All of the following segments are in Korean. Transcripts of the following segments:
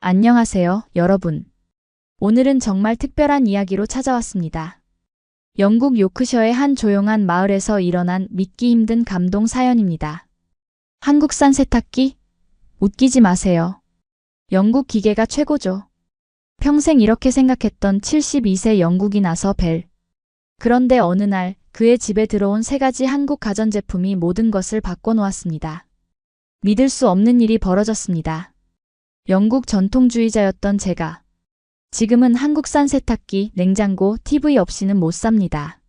안녕하세요, 여러분. 오늘은 정말 특별한 이야기로 찾아왔습니다. 영국 요크셔의 한 조용한 마을에서 일어난 믿기 힘든 감동 사연입니다. 한국산 세탁기? 웃기지 마세요. 영국 기계가 최고죠. 평생 이렇게 생각했던 72세 영국인 아서 벨. 그런데 어느 날 그의 집에 들어온 세 가지 한국 가전제품이 모든 것을 바꿔놓았습니다. 믿을 수 없는 일이 벌어졌습니다. 영국 전통주의자였던 제가 지금은 한국산 세탁기, 냉장고, TV 없이는 못 삽니다.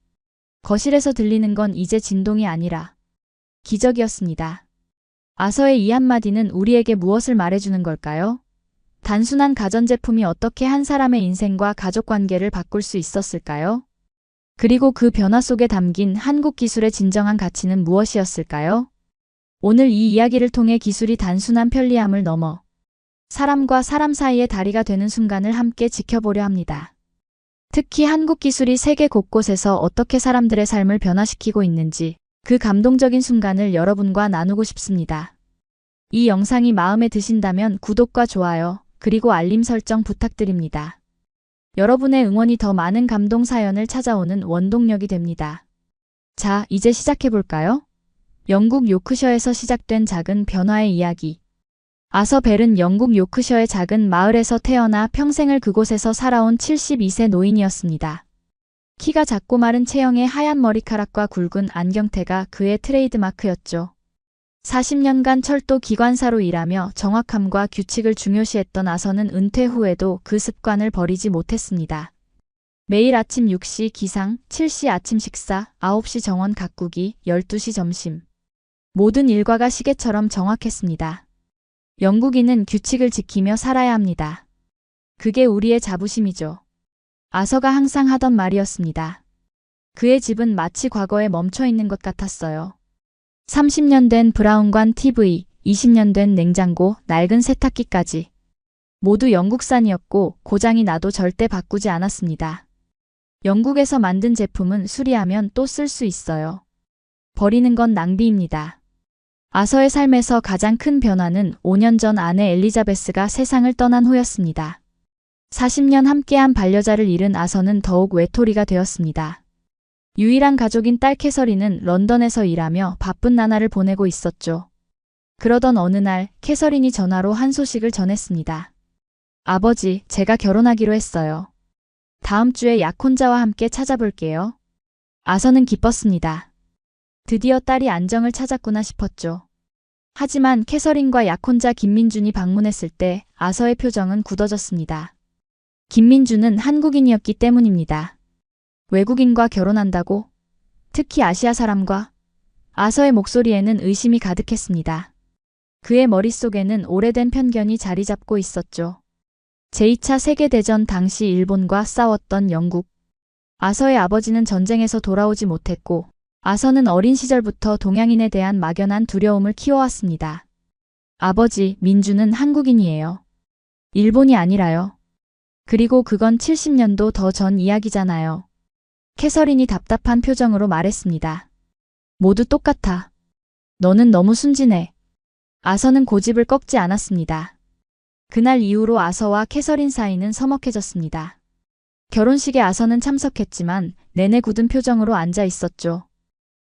거실에서 들리는 건 이제 진동이 아니라 기적이었습니다. 아서의 이 한마디는 우리에게 무엇을 말해주는 걸까요? 단순한 가전제품이 어떻게 한 사람의 인생과 가족관계를 바꿀 수 있었을까요? 그리고 그 변화 속에 담긴 한국 기술의 진정한 가치는 무엇이었을까요? 오늘 이 이야기를 통해 기술이 단순한 편리함을 넘어 사람과 사람 사이의 다리가 되는 순간을 함께 지켜보려 합니다. 특히 한국 기술이 세계 곳곳에서 어떻게 사람들의 삶을 변화시키고 있는지 그 감동적인 순간을 여러분과 나누고 싶습니다. 이 영상이 마음에 드신다면 구독과 좋아요, 그리고 알림 설정 부탁드립니다. 여러분의 응원이 더 많은 감동 사연을 찾아오는 원동력이 됩니다. 자, 이제 시작해볼까요? 영국 요크셔에서 시작된 작은 변화의 이야기. 아서 벨은 영국 요크셔의 작은 마을에서 태어나 평생을 그곳에서 살아온 72세 노인이었습니다. 키가 작고 마른 체형의 하얀 머리카락과 굵은 안경테가 그의 트레이드마크였죠. 40년간 철도 기관사로 일하며 정확함과 규칙을 중요시했던 아서는 은퇴 후에도 그 습관을 버리지 못했습니다. 매일 아침 6시 기상, 7시 아침 식사, 9시 정원 가꾸기, 12시 점심. 모든 일과가 시계처럼 정확했습니다. 영국인은 규칙을 지키며 살아야 합니다. 그게 우리의 자부심이죠. 아서가 항상 하던 말이었습니다. 그의 집은 마치 과거에 멈춰 있는 것 같았어요. 30년 된 브라운관 TV, 20년 된 냉장고, 낡은 세탁기까지. 모두 영국산이었고 고장이 나도 절대 바꾸지 않았습니다. 영국에서 만든 제품은 수리하면 또 쓸 수 있어요. 버리는 건 낭비입니다. 아서의 삶에서 가장 큰 변화는 5년 전 아내 엘리자베스가 세상을 떠난 후였습니다. 40년 함께한 반려자를 잃은 아서는 더욱 외톨이가 되었습니다. 유일한 가족인 딸 캐서린은 런던에서 일하며 바쁜 나날을 보내고 있었죠. 그러던 어느 날 캐서린이 전화로 한 소식을 전했습니다. 아버지, 제가 결혼하기로 했어요. 다음 주에 약혼자와 함께 찾아볼게요. 아서는 기뻤습니다. 드디어 딸이 안정을 찾았구나 싶었죠. 하지만 캐서린과 약혼자 김민준이 방문했을 때 아서의 표정은 굳어졌습니다. 김민준은 한국인이었기 때문입니다. 외국인과 결혼한다고? 특히 아시아 사람과? 아서의 목소리에는 의심이 가득했습니다. 그의 머릿속에는 오래된 편견이 자리 잡고 있었죠. 제2차 세계대전 당시 일본과 싸웠던 영국. 아서의 아버지는 전쟁에서 돌아오지 못했고 아서는 어린 시절부터 동양인에 대한 막연한 두려움을 키워왔습니다. 아버지, 민주는 한국인이에요. 일본이 아니라요. 그리고 그건 70년도 더 전 이야기잖아요. 캐서린이 답답한 표정으로 말했습니다. 모두 똑같아. 너는 너무 순진해. 아서는 고집을 꺾지 않았습니다. 그날 이후로 아서와 캐서린 사이는 서먹해졌습니다. 결혼식에 아서는 참석했지만 내내 굳은 표정으로 앉아 있었죠.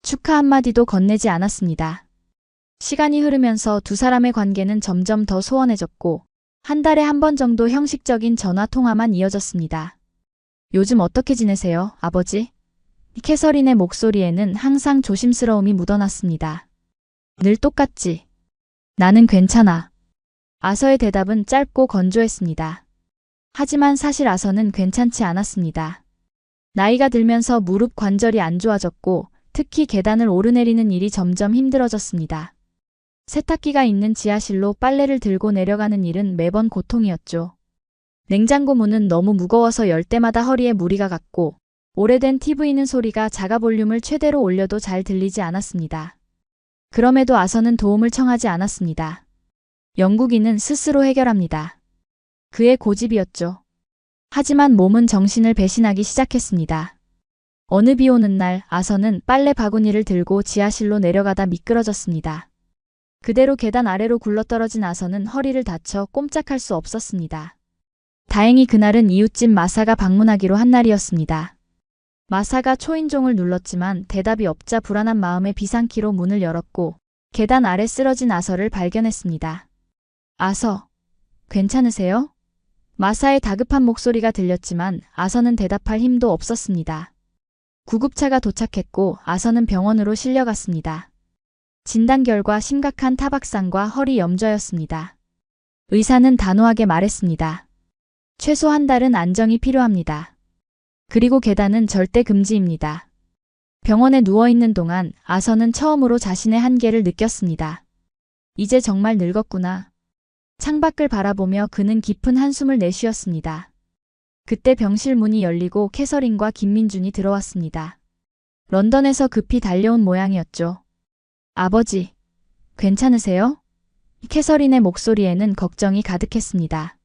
축하 한마디도 건네지 않았습니다. 시간이 흐르면서 두 사람의 관계는 점점 더 소원해졌고 한 달에 한 번 정도 형식적인 전화 통화만 이어졌습니다. 요즘 어떻게 지내세요, 아버지? 캐서린의 목소리에는 항상 조심스러움이 묻어났습니다. 늘 똑같지. 나는 괜찮아. 아서의 대답은 짧고 건조했습니다. 하지만 사실 아서는 괜찮지 않았습니다. 나이가 들면서 무릎 관절이 안 좋아졌고 특히 계단을 오르내리는 일이 점점 힘들어졌습니다. 세탁기가 있는 지하실로 빨래를 들고 내려가는 일은 매번 고통이었죠. 냉장고 문은 너무 무거워서 열 때마다 허리에 무리가 갔고 오래된 TV는 소리가 작아 볼륨을 최대로 올려도 잘 들리지 않았습니다. 그럼에도 아서는 도움을 청하지 않았습니다. 영국인은 스스로 해결합니다. 그의 고집이었죠. 하지만 몸은 정신을 배신하기 시작했습니다. 어느 비 오는 날 아서는 빨래 바구니를 들고 지하실로 내려가다 미끄러졌습니다. 그대로 계단 아래로 굴러떨어진 아서는 허리를 다쳐 꼼짝할 수 없었습니다. 다행히 그날은 이웃집 마사가 방문하기로 한 날이었습니다. 마사가 초인종을 눌렀지만 대답이 없자 불안한 마음에 비상키로 문을 열었고 계단 아래 쓰러진 아서를 발견했습니다. 아서, 괜찮으세요? 마사의 다급한 목소리가 들렸지만 아서는 대답할 힘도 없었습니다. 구급차가 도착했고 아서는 병원으로 실려갔습니다. 진단 결과 심각한 타박상과 허리 염좌였습니다. 의사는 단호하게 말했습니다. 최소 한 달은 안정이 필요합니다. 그리고 계단은 절대 금지입니다. 병원에 누워있는 동안 아서는 처음으로 자신의 한계를 느꼈습니다. 이제 정말 늙었구나. 창밖을 바라보며 그는 깊은 한숨을 내쉬었습니다. 그때 병실 문이 열리고 캐서린과 김민준이 들어왔습니다. 런던에서 급히 달려온 모양이었죠. 아버지, 괜찮으세요? 캐서린의 목소리에는 걱정이 가득했습니다.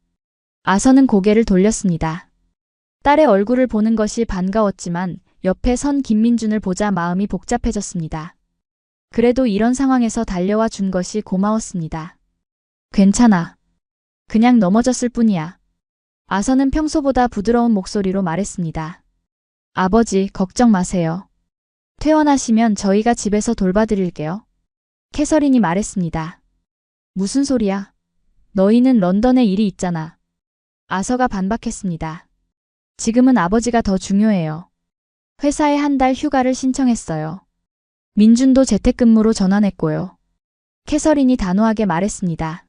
아서는 고개를 돌렸습니다. 딸의 얼굴을 보는 것이 반가웠지만 옆에 선 김민준을 보자 마음이 복잡해졌습니다. 그래도 이런 상황에서 달려와 준 것이 고마웠습니다. 괜찮아. 그냥 넘어졌을 뿐이야. 아서는 평소보다 부드러운 목소리로 말했습니다. 아버지, 걱정 마세요. 퇴원하시면 저희가 집에서 돌봐드릴게요. 캐서린이 말했습니다. 무슨 소리야? 너희는 런던에 일이 있잖아. 아서가 반박했습니다. 지금은 아버지가 더 중요해요. 회사에 한 달 휴가를 신청했어요. 민준도 재택근무로 전환했고요. 캐서린이 단호하게 말했습니다.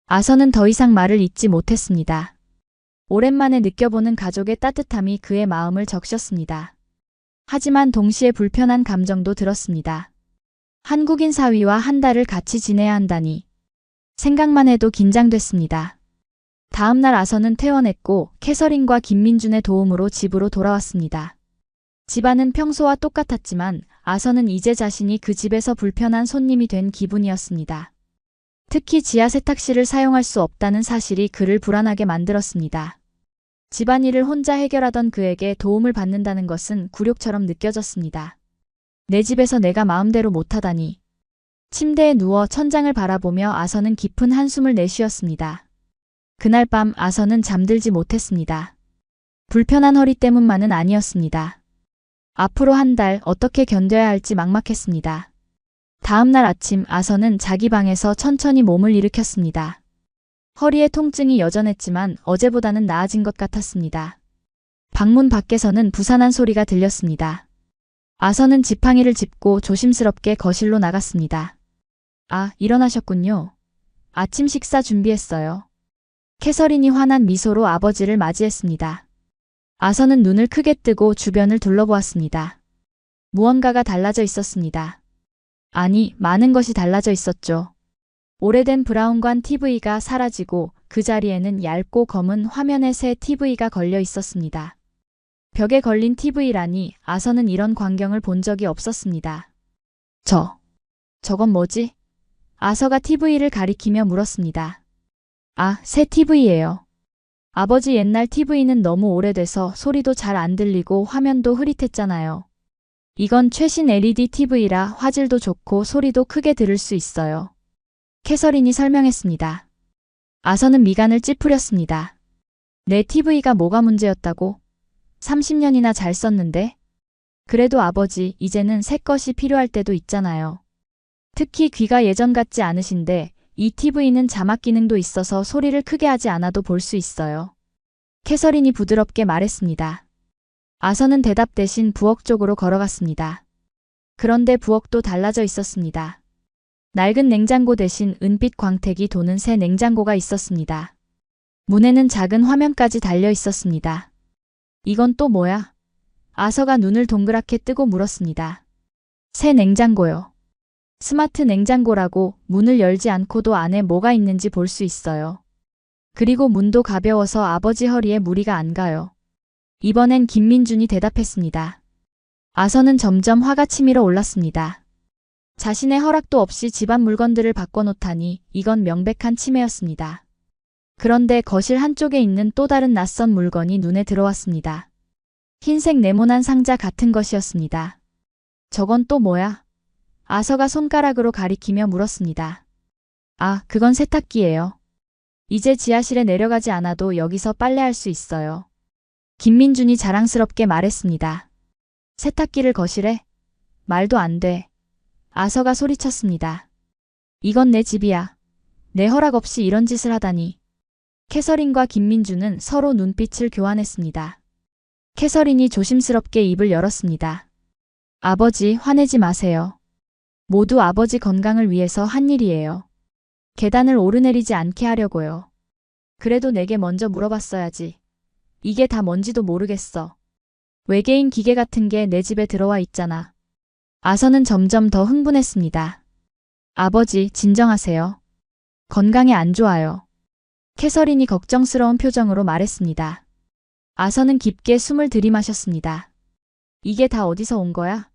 아서는 더 이상 말을 잇지 못했습니다. 오랜만에 느껴보는 가족의 따뜻함이 그의 마음을 적셨습니다. 하지만 동시에 불편한 감정도 들었습니다. 한국인 사위와 한 달을 같이 지내야 한다니. 생각만 해도 긴장됐습니다. 다음 날 아서는 퇴원했고 캐서린과 김민준의 도움으로 집으로 돌아왔습니다. 집안은 평소와 똑같았지만 아서는 이제 자신이 그 집에서 불편한 손님이 된 기분이었습니다. 특히 지하 세탁실을 사용할 수 없다는 사실이 그를 불안하게 만들었습니다. 집안일을 혼자 해결하던 그에게 도움을 받는다는 것은 굴욕처럼 느껴졌습니다. 내 집에서 내가 마음대로 못하다니. 침대에 누워 천장을 바라보며 아서는 깊은 한숨을 내쉬었습니다. 그날 밤 아서는 잠들지 못했습니다. 불편한 허리 때문만은 아니었습니다. 앞으로 한 달 어떻게 견뎌야 할지 막막했습니다. 다음 날 아침 아서는 자기 방에서 천천히 몸을 일으켰습니다. 허리에 통증이 여전했지만 어제보다는 나아진 것 같았습니다. 방문 밖에서는 부산한 소리가 들렸습니다. 아서는 지팡이를 짚고 조심스럽게 거실로 나갔습니다. 아, 일어나셨군요. 아침 식사 준비했어요. 캐서린이 환한 미소로 아버지를 맞이했습니다. 아서는 눈을 크게 뜨고 주변을 둘러보았습니다. 무언가가 달라져 있었습니다. 아니, 많은 것이 달라져 있었죠. 오래된 브라운관 TV가 사라지고 그 자리에는 얇고 검은 화면의 새 TV가 걸려 있었습니다. 벽에 걸린 TV라니 아서는 이런 광경을 본 적이 없었습니다. 저건 뭐지? 아서가 TV를 가리키며 물었습니다. 아, 새 TV예요. 아버지 옛날 TV는 너무 오래돼서 소리도 잘 안 들리고 화면도 흐릿했잖아요. 이건 최신 LED TV라 화질도 좋고 소리도 크게 들을 수 있어요. 캐서린이 설명했습니다. 아서는 미간을 찌푸렸습니다. 내 TV가 뭐가 문제였다고? 30년이나 잘 썼는데? 그래도 아버지, 이제는 새 것이 필요할 때도 있잖아요. 특히 귀가 예전 같지 않으신데 이 TV는 자막 기능도 있어서 소리를 크게 하지 않아도 볼 수 있어요. 캐서린이 부드럽게 말했습니다. 아서는 대답 대신 부엌 쪽으로 걸어갔습니다. 그런데 부엌도 달라져 있었습니다. 낡은 냉장고 대신 은빛 광택이 도는 새 냉장고가 있었습니다. 문에는 작은 화면까지 달려 있었습니다. 이건 또 뭐야? 아서가 눈을 동그랗게 뜨고 물었습니다. 새 냉장고요. 스마트 냉장고라고. 문을 열지 않고도 안에 뭐가 있는지 볼 수 있어요. 그리고 문도 가벼워서 아버지 허리에 무리가 안 가요. 이번엔 김민준이 대답했습니다. 아서는 점점 화가 치밀어 올랐습니다. 자신의 허락도 없이 집안 물건들을 바꿔놓다니 이건 명백한 침해였습니다. 그런데 거실 한쪽에 있는 또 다른 낯선 물건이 눈에 들어왔습니다. 흰색 네모난 상자 같은 것이었습니다. 저건 또 뭐야? 아서가 손가락으로 가리키며 물었습니다. 아, 그건 세탁기예요. 이제 지하실에 내려가지 않아도 여기서 빨래할 수 있어요. 김민준이 자랑스럽게 말했습니다. 세탁기를 거실에? 말도 안 돼. 아서가 소리쳤습니다. 이건 내 집이야. 내 허락 없이 이런 짓을 하다니. 캐서린과 김민준은 서로 눈빛을 교환했습니다. 캐서린이 조심스럽게 입을 열었습니다. 아버지, 화내지 마세요. 모두 아버지 건강을 위해서 한 일이에요. 계단을 오르내리지 않게 하려고요. 그래도 내게 먼저 물어봤어야지. 이게 다 뭔지도 모르겠어. 외계인 기계 같은 게 내 집에 들어와 있잖아. 아서는 점점 더 흥분했습니다. 아버지, 진정하세요. 건강에 안 좋아요. 캐서린이 걱정스러운 표정으로 말했습니다. 아서는 깊게 숨을 들이마셨습니다. 이게 다 어디서 온 거야?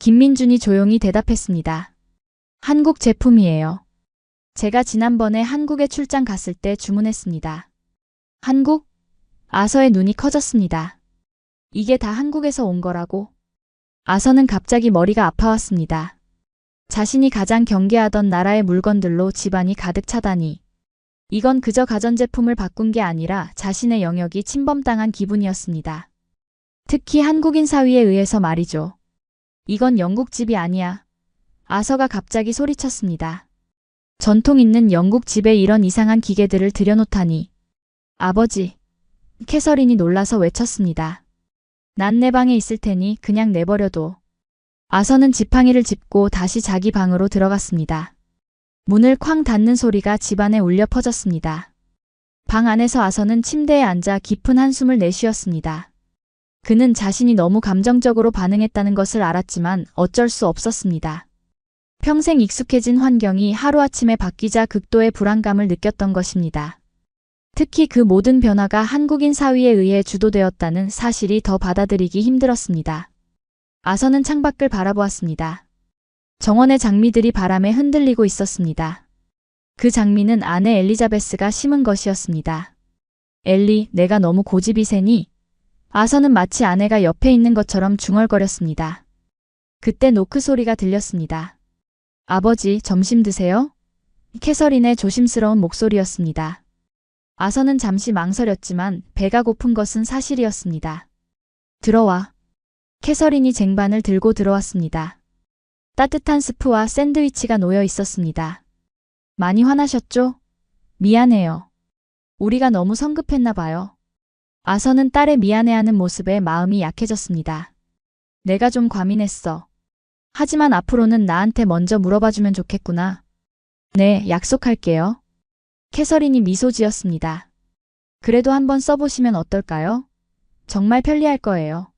김민준이 조용히 대답했습니다. 한국 제품이에요. 제가 지난번에 한국에 출장 갔을 때 주문했습니다. 한국? 아서의 눈이 커졌습니다. 이게 다 한국에서 온 거라고? 아서는 갑자기 머리가 아파왔습니다. 자신이 가장 경계하던 나라의 물건들로 집안이 가득 차다니. 이건 그저 가전제품을 바꾼 게 아니라 자신의 영역이 침범당한 기분이었습니다. 특히 한국인 사위에 의해서 말이죠. 이건 영국 집이 아니야. 아서가 갑자기 소리쳤습니다. 전통 있는 영국 집에 이런 이상한 기계들을 들여놓다니. 아버지. 캐서린이 놀라서 외쳤습니다. 난 내 방에 있을 테니 그냥 내버려둬. 아서는 지팡이를 짚고 다시 자기 방으로 들어갔습니다. 문을 쾅 닫는 소리가 집안에 울려 퍼졌습니다. 방 안에서 아서는 침대에 앉아 깊은 한숨을 내쉬었습니다. 그는 자신이 너무 감정적으로 반응했다는 것을 알았지만 어쩔 수 없었습니다. 평생 익숙해진 환경이 하루아침에 바뀌자 극도의 불안감을 느꼈던 것입니다. 특히 그 모든 변화가 한국인 사위에 의해 주도되었다는 사실이 더 받아들이기 힘들었습니다. 아서는 창밖을 바라보았습니다. 정원의 장미들이 바람에 흔들리고 있었습니다. 그 장미는 아내 엘리자베스가 심은 것이었습니다. 엘리, 내가 너무 고집이 세니? 아서는 마치 아내가 옆에 있는 것처럼 중얼거렸습니다. 그때 노크 소리가 들렸습니다. 아버지, 점심 드세요? 캐서린의 조심스러운 목소리였습니다. 아서는 잠시 망설였지만 배가 고픈 것은 사실이었습니다. 들어와. 캐서린이 쟁반을 들고 들어왔습니다. 따뜻한 스프와 샌드위치가 놓여 있었습니다. 많이 화나셨죠? 미안해요. 우리가 너무 성급했나 봐요. 아서는 딸의 미안해하는 모습에 마음이 약해졌습니다. 내가 좀 과민했어. 하지만 앞으로는 나한테 먼저 물어봐주면 좋겠구나. 네, 약속할게요. 캐서린이 미소 지었습니다. 그래도 한번 써보시면 어떨까요? 정말 편리할 거예요.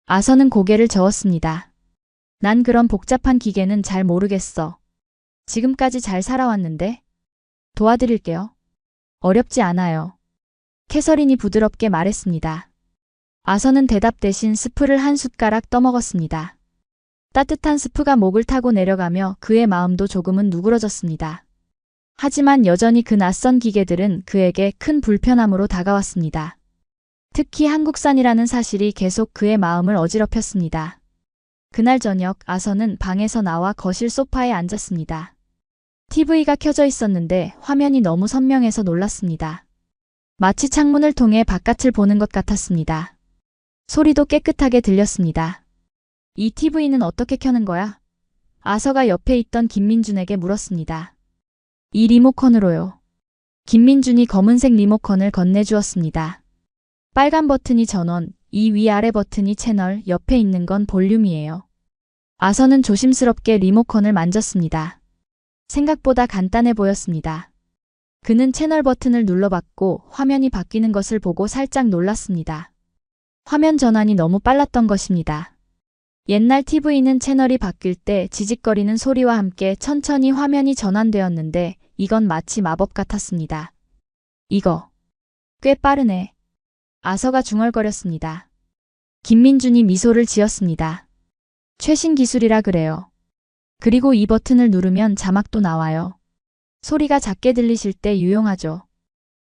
아서는 고개를 저었습니다. 난 그런 복잡한 기계는 잘 모르겠어. 지금까지 잘 살아왔는데. 도와드릴게요. 어렵지 않아요. 캐서린이 부드럽게 말했습니다. 아서는 대답 대신 스프를 한 숟가락 떠먹었습니다. 따뜻한 스프가 목을 타고 내려가며 그의 마음도 조금은 누그러졌습니다. 하지만 여전히 그 낯선 기계들은 그에게 큰 불편함으로 다가왔습니다. 특히 한국산이라는 사실이 계속 그의 마음을 어지럽혔습니다. 그날 저녁 아서는 방에서 나와 거실 소파에 앉았습니다. TV가 켜져 있었는데 화면이 너무 선명해서 놀랐습니다. 마치 창문을 통해 바깥을 보는 것 같았습니다. 소리도 깨끗하게 들렸습니다. 이 TV는 어떻게 켜는 거야? 아서가 옆에 있던 김민준에게 물었습니다. 이 리모컨으로요. 김민준이 검은색 리모컨을 건네주었습니다. 빨간 버튼이 전원, 이 위아래 버튼이 채널, 옆에 있는 건 볼륨이에요. 아서는 조심스럽게 리모컨을 만졌습니다. 생각보다 간단해 보였습니다. 그는 채널 버튼을 눌러봤고 화면이 바뀌는 것을 보고 살짝 놀랐습니다. 화면 전환이 너무 빨랐던 것입니다. 옛날 TV는 채널이 바뀔 때 지직거리는 소리와 함께 천천히 화면이 전환되었는데 이건 마치 마법 같았습니다. 이거 꽤 빠르네. 아서가 중얼거렸습니다. 김민준이 미소를 지었습니다. 최신 기술이라 그래요. 그리고 이 버튼을 누르면 자막도 나와요. 소리가 작게 들리실 때 유용하죠.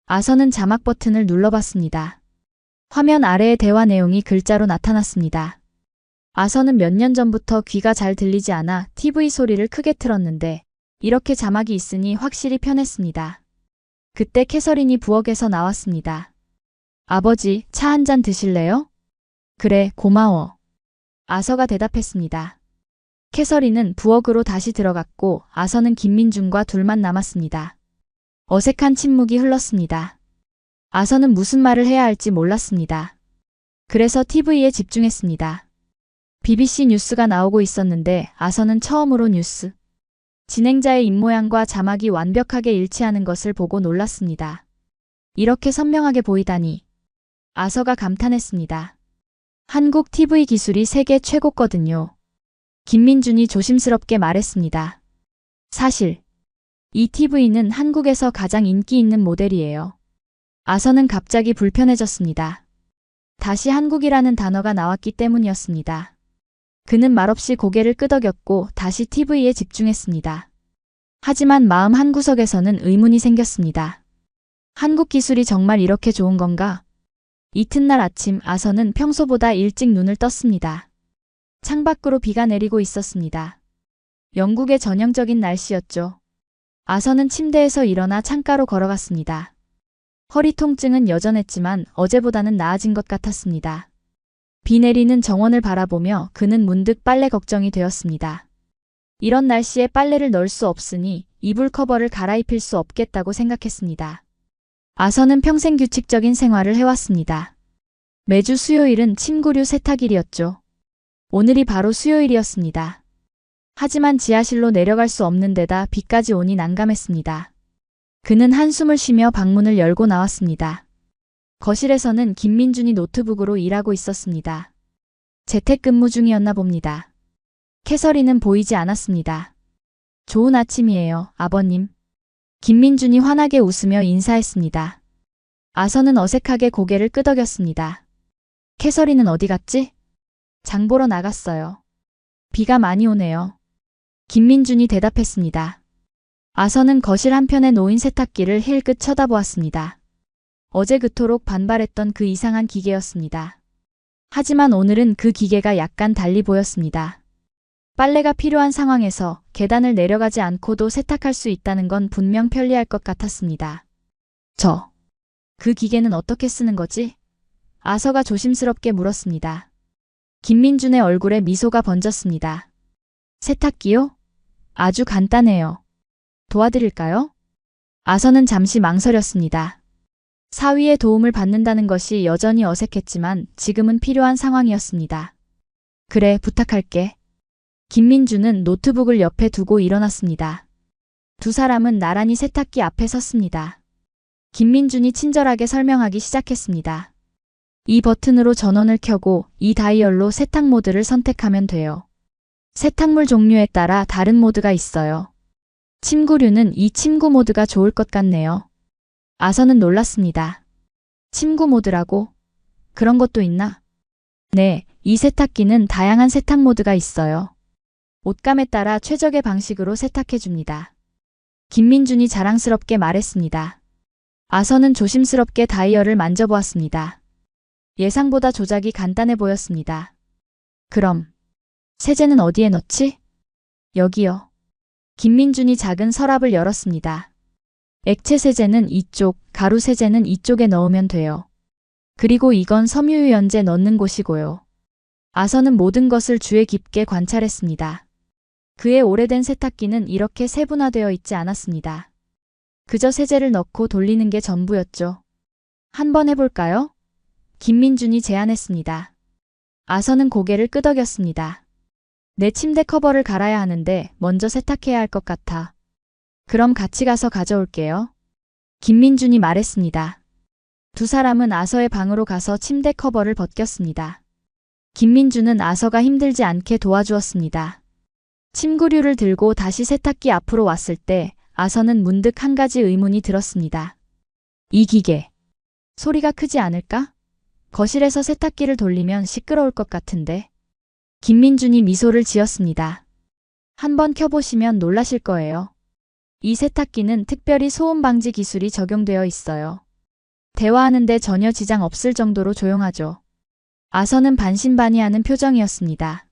아서는 자막 버튼을 눌러봤습니다. 화면 아래의 대화 내용이 글자로 나타났습니다. 아서는 몇 년 전부터 귀가 잘 들리지 않아 TV 소리를 크게 틀었는데 이렇게 자막이 있으니 확실히 편했습니다. 그때 캐서린이 부엌에서 나왔습니다. 아버지, 차 한 잔 드실래요? 그래, 고마워. 아서가 대답했습니다. 캐서린은 부엌으로 다시 들어갔고 아서는 김민준과 둘만 남았습니다. 어색한 침묵이 흘렀습니다. 아서는 무슨 말을 해야 할지 몰랐습니다. 그래서 TV에 집중했습니다. BBC 뉴스가 나오고 있었는데 아서는 처음으로 뉴스 진행자의 입모양과 자막이 완벽하게 일치하는 것을 보고 놀랐습니다. 이렇게 선명하게 보이다니. 아서가 감탄했습니다. 한국 TV 기술이 세계 최고거든요. 김민준이 조심스럽게 말했습니다. 사실 이 TV는 한국에서 가장 인기 있는 모델이에요. 아서는 갑자기 불편해졌습니다. 다시 한국이라는 단어가 나왔기 때문이었습니다. 그는 말없이 고개를 끄덕였고 다시 TV에 집중했습니다. 하지만 마음 한구석에서는 의문이 생겼습니다. 한국 기술이 정말 이렇게 좋은 건가? 이튿날 아침 아서는 평소보다 일찍 눈을 떴습니다. 창밖으로 비가 내리고 있었습니다. 영국의 전형적인 날씨였죠. 아서는 침대에서 일어나 창가로 걸어갔습니다. 허리 통증은 여전했지만 어제보다는 나아진 것 같았습니다. 비 내리는 정원을 바라보며 그는 문득 빨래 걱정이 되었습니다. 이런 날씨에 빨래를 넣을 수 없으니 이불 커버를 갈아입힐 수 없겠다고 생각했습니다. 아서는 평생 규칙적인 생활을 해왔습니다. 매주 수요일은 침구류 세탁일이었죠. 오늘이 바로 수요일이었습니다. 하지만 지하실로 내려갈 수 없는 데다 비까지 오니 난감했습니다. 그는 한숨을 쉬며 방문을 열고 나왔습니다. 거실에서는 김민준이 노트북으로 일하고 있었습니다. 재택근무 중이었나 봅니다. 캐서린은 보이지 않았습니다. 좋은 아침이에요, 아버님. 김민준이 환하게 웃으며 인사했습니다. 아서는 어색하게 고개를 끄덕였습니다. 캐서린은 어디 갔지? 장 보러 나갔어요. 비가 많이 오네요. 김민준이 대답했습니다. 아서는 거실 한편에 놓인 세탁기를 힐끗 쳐다보았습니다. 어제 그토록 반발했던 그 이상한 기계였습니다. 하지만 오늘은 그 기계가 약간 달리 보였습니다. 빨래가 필요한 상황에서 계단을 내려가지 않고도 세탁할 수 있다는 건 분명 편리할 것 같았습니다. 그 기계는 어떻게 쓰는 거지? 아서가 조심스럽게 물었습니다. 김민준의 얼굴에 미소가 번졌습니다. 세탁기요? 아주 간단해요. 도와드릴까요? 아서는 잠시 망설였습니다. 사위의 도움을 받는다는 것이 여전히 어색했지만 지금은 필요한 상황이었습니다. 그래, 부탁할게. 김민준은 노트북을 옆에 두고 일어났습니다. 두 사람은 나란히 세탁기 앞에 섰습니다. 김민준이 친절하게 설명하기 시작했습니다. 이 버튼으로 전원을 켜고 이 다이얼로 세탁 모드를 선택하면 돼요. 세탁물 종류에 따라 다른 모드가 있어요. 침구류는 이 침구 모드가 좋을 것 같네요. 아서는 놀랐습니다. 침구 모드라고? 그런 것도 있나? 네, 이 세탁기는 다양한 세탁 모드가 있어요. 옷감에 따라 최적의 방식으로 세탁해줍니다. 김민준이 자랑스럽게 말했습니다. 아서는 조심스럽게 다이얼을 만져보았습니다. 예상보다 조작이 간단해 보였습니다. 그럼 세제는 어디에 넣지? 여기요. 김민준이 작은 서랍을 열었습니다. 액체 세제는 이쪽, 가루 세제는 이쪽에 넣으면 돼요. 그리고 이건 섬유유연제 넣는 곳이고요. 아서는 모든 것을 주의 깊게 관찰했습니다. 그의 오래된 세탁기는 이렇게 세분화되어 있지 않았습니다. 그저 세제를 넣고 돌리는 게 전부였죠. 한번 해볼까요? 김민준이 제안했습니다. 아서는 고개를 끄덕였습니다. 내 침대 커버를 갈아야 하는데 먼저 세탁해야 할 것 같아. 그럼 같이 가서 가져올게요. 김민준이 말했습니다. 두 사람은 아서의 방으로 가서 침대 커버를 벗겼습니다. 김민준은 아서가 힘들지 않게 도와주었습니다. 침구류를 들고 다시 세탁기 앞으로 왔을 때 아서는 문득 한 가지 의문이 들었습니다. 이 기계, 소리가 크지 않을까? 거실에서 세탁기를 돌리면 시끄러울 것 같은데. 김민준이 미소를 지었습니다. 한번 켜보시면 놀라실 거예요. 이 세탁기는 특별히 소음 방지 기술이 적용되어 있어요. 대화하는데 전혀 지장 없을 정도로 조용하죠. 아서는 반신반의하는 표정이었습니다.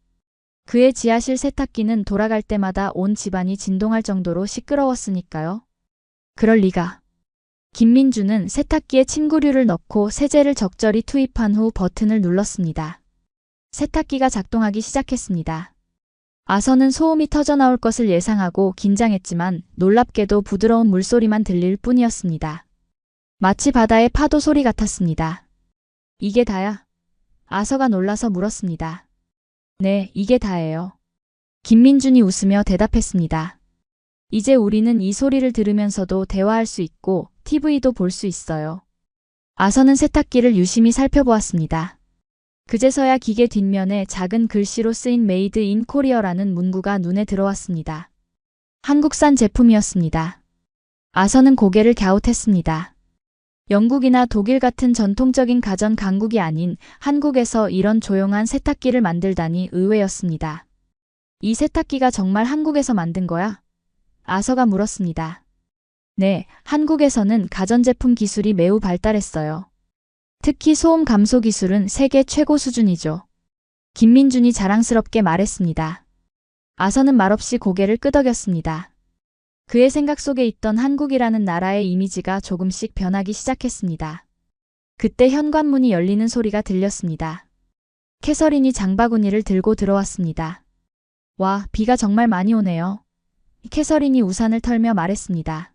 그의 지하실 세탁기는 돌아갈 때마다 온 집안이 진동할 정도로 시끄러웠으니까요. 그럴 리가. 김민주는 세탁기에 침구류를 넣고 세제를 적절히 투입한 후 버튼을 눌렀습니다. 세탁기가 작동하기 시작했습니다. 아서는 소음이 터져나올 것을 예상하고 긴장했지만 놀랍게도 부드러운 물소리만 들릴 뿐이었습니다. 마치 바다의 파도 소리 같았습니다. 이게 다야? 아서가 놀라서 물었습니다. 네, 이게 다예요. 김민준이 웃으며 대답했습니다. 이제 우리는 이 소리를 들으면서도 대화할 수 있고 TV도 볼 수 있어요. 아서는 세탁기를 유심히 살펴보았습니다. 그제서야 기계 뒷면에 작은 글씨로 쓰인 메이드 인 코리어라는 문구가 눈에 들어왔습니다. 한국산 제품이었습니다. 아서는 고개를 갸웃했습니다. 영국이나 독일 같은 전통적인 가전 강국이 아닌 한국에서 이런 조용한 세탁기를 만들다니 의외였습니다. 이 세탁기가 정말 한국에서 만든 거야? 아서가 물었습니다. 네, 한국에서는 가전제품 기술이 매우 발달했어요. 특히 소음 감소 기술은 세계 최고 수준이죠. 김민준이 자랑스럽게 말했습니다. 아서는 말없이 고개를 끄덕였습니다. 그의 생각 속에 있던 한국이라는 나라의 이미지가 조금씩 변하기 시작했습니다. 그때 현관문이 열리는 소리가 들렸습니다. 캐서린이 장바구니를 들고 들어왔습니다. 와, 비가 정말 많이 오네요. 캐서린이 우산을 털며 말했습니다.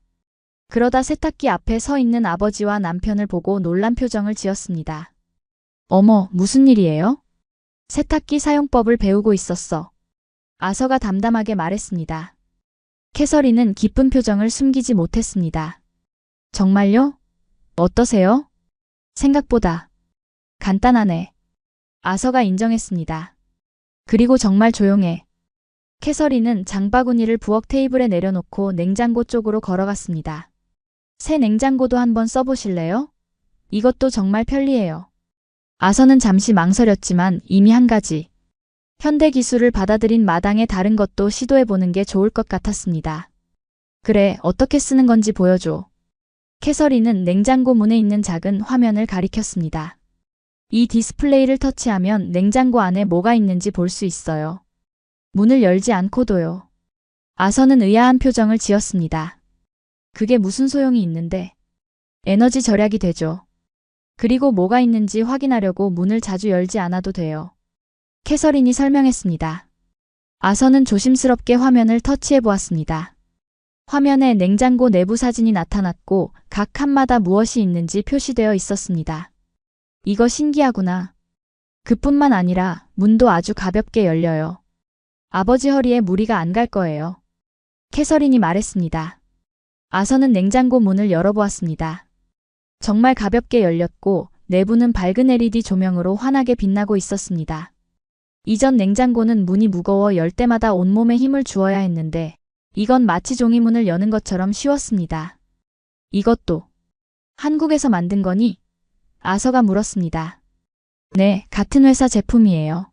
그러다 세탁기 앞에 서 있는 아버지와 남편을 보고 놀란 표정을 지었습니다. 어머, 무슨 일이에요? 세탁기 사용법을 배우고 있었어. 아서가 담담하게 말했습니다. 캐서린은 기쁜 표정을 숨기지 못했습니다. 정말요? 어떠세요? 생각보다 간단하네. 아서가 인정했습니다. 그리고 정말 조용해. 캐서린은 장바구니를 부엌 테이블에 내려놓고 냉장고 쪽으로 걸어갔습니다. 새 냉장고도 한번 써보실래요? 이것도 정말 편리해요. 아서는 잠시 망설였지만 이미 한 가지. 현대 기술을 받아들인 마당에 다른 것도 시도해보는 게 좋을 것 같았습니다. 그래, 어떻게 쓰는 건지 보여줘. 캐서린은 냉장고 문에 있는 작은 화면을 가리켰습니다. 이 디스플레이를 터치하면 냉장고 안에 뭐가 있는지 볼 수 있어요. 문을 열지 않고도요. 아서는 의아한 표정을 지었습니다. 그게 무슨 소용이 있는데? 에너지 절약이 되죠. 그리고 뭐가 있는지 확인하려고 문을 자주 열지 않아도 돼요. 캐서린이 설명했습니다. 아서는 조심스럽게 화면을 터치해 보았습니다. 화면에 냉장고 내부 사진이 나타났고 각 칸마다 무엇이 있는지 표시되어 있었습니다. 이거 신기하구나. 그뿐만 아니라 문도 아주 가볍게 열려요. 아버지 허리에 무리가 안 갈 거예요. 캐서린이 말했습니다. 아서는 냉장고 문을 열어보았습니다. 정말 가볍게 열렸고 내부는 밝은 LED 조명으로 환하게 빛나고 있었습니다. 이전 냉장고는 문이 무거워 열 때마다 온몸에 힘을 주어야 했는데 이건 마치 종이문을 여는 것처럼 쉬웠습니다. 이것도 한국에서 만든 거니? 아서가 물었습니다. 네, 같은 회사 제품이에요.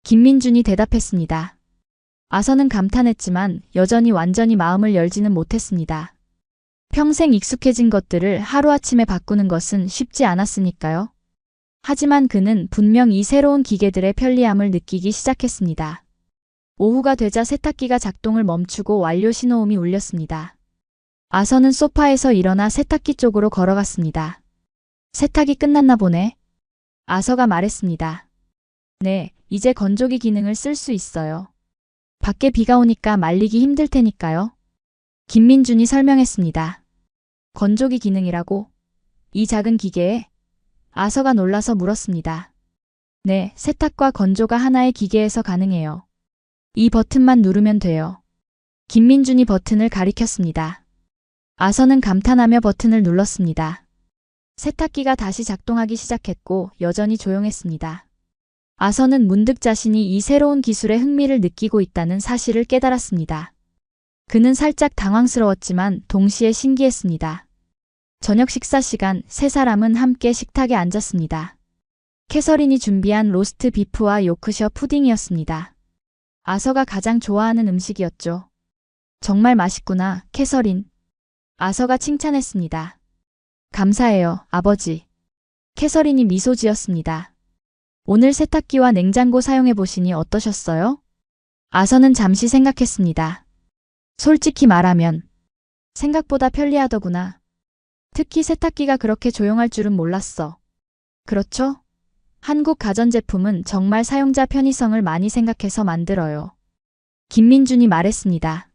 김민준이 대답했습니다. 아서는 감탄했지만 여전히 완전히 마음을 열지는 못했습니다. 평생 익숙해진 것들을 하루아침에 바꾸는 것은 쉽지 않았으니까요. 하지만 그는 분명 이 새로운 기계들의 편리함을 느끼기 시작했습니다. 오후가 되자 세탁기가 작동을 멈추고 완료 신호음이 울렸습니다. 아서는 소파에서 일어나 세탁기 쪽으로 걸어갔습니다. 세탁이 끝났나 보네. 아서가 말했습니다. 네, 이제 건조기 기능을 쓸 수 있어요. 밖에 비가 오니까 말리기 힘들 테니까요. 김민준이 설명했습니다. 건조기 기능이라고? 이 작은 기계에? 아서가 놀라서 물었습니다. 네, 세탁과 건조가 하나의 기계에서 가능해요. 이 버튼만 누르면 돼요. 김민준이 버튼을 가리켰습니다. 아서는 감탄하며 버튼을 눌렀습니다. 세탁기가 다시 작동하기 시작했고 여전히 조용했습니다. 아서는 문득 자신이 이 새로운 기술에 흥미를 느끼고 있다는 사실을 깨달았습니다. 그는 살짝 당황스러웠지만 동시에 신기했습니다. 저녁 식사 시간 세 사람은 함께 식탁에 앉았습니다. 캐서린이 준비한 로스트 비프와 요크셔 푸딩이었습니다. 아서가 가장 좋아하는 음식이었죠. 정말 맛있구나, 캐서린. 아서가 칭찬했습니다. 감사해요, 아버지. 캐서린이 미소 지었습니다. 오늘 세탁기와 냉장고 사용해 보시니 어떠셨어요? 아선은 잠시 생각했습니다. 솔직히 말하면 생각보다 편리하더구나. 특히 세탁기가 그렇게 조용할 줄은 몰랐어. 그렇죠? 한국 가전제품은 정말 사용자 편의성을 많이 생각해서 만들어요. 김민준이 말했습니다.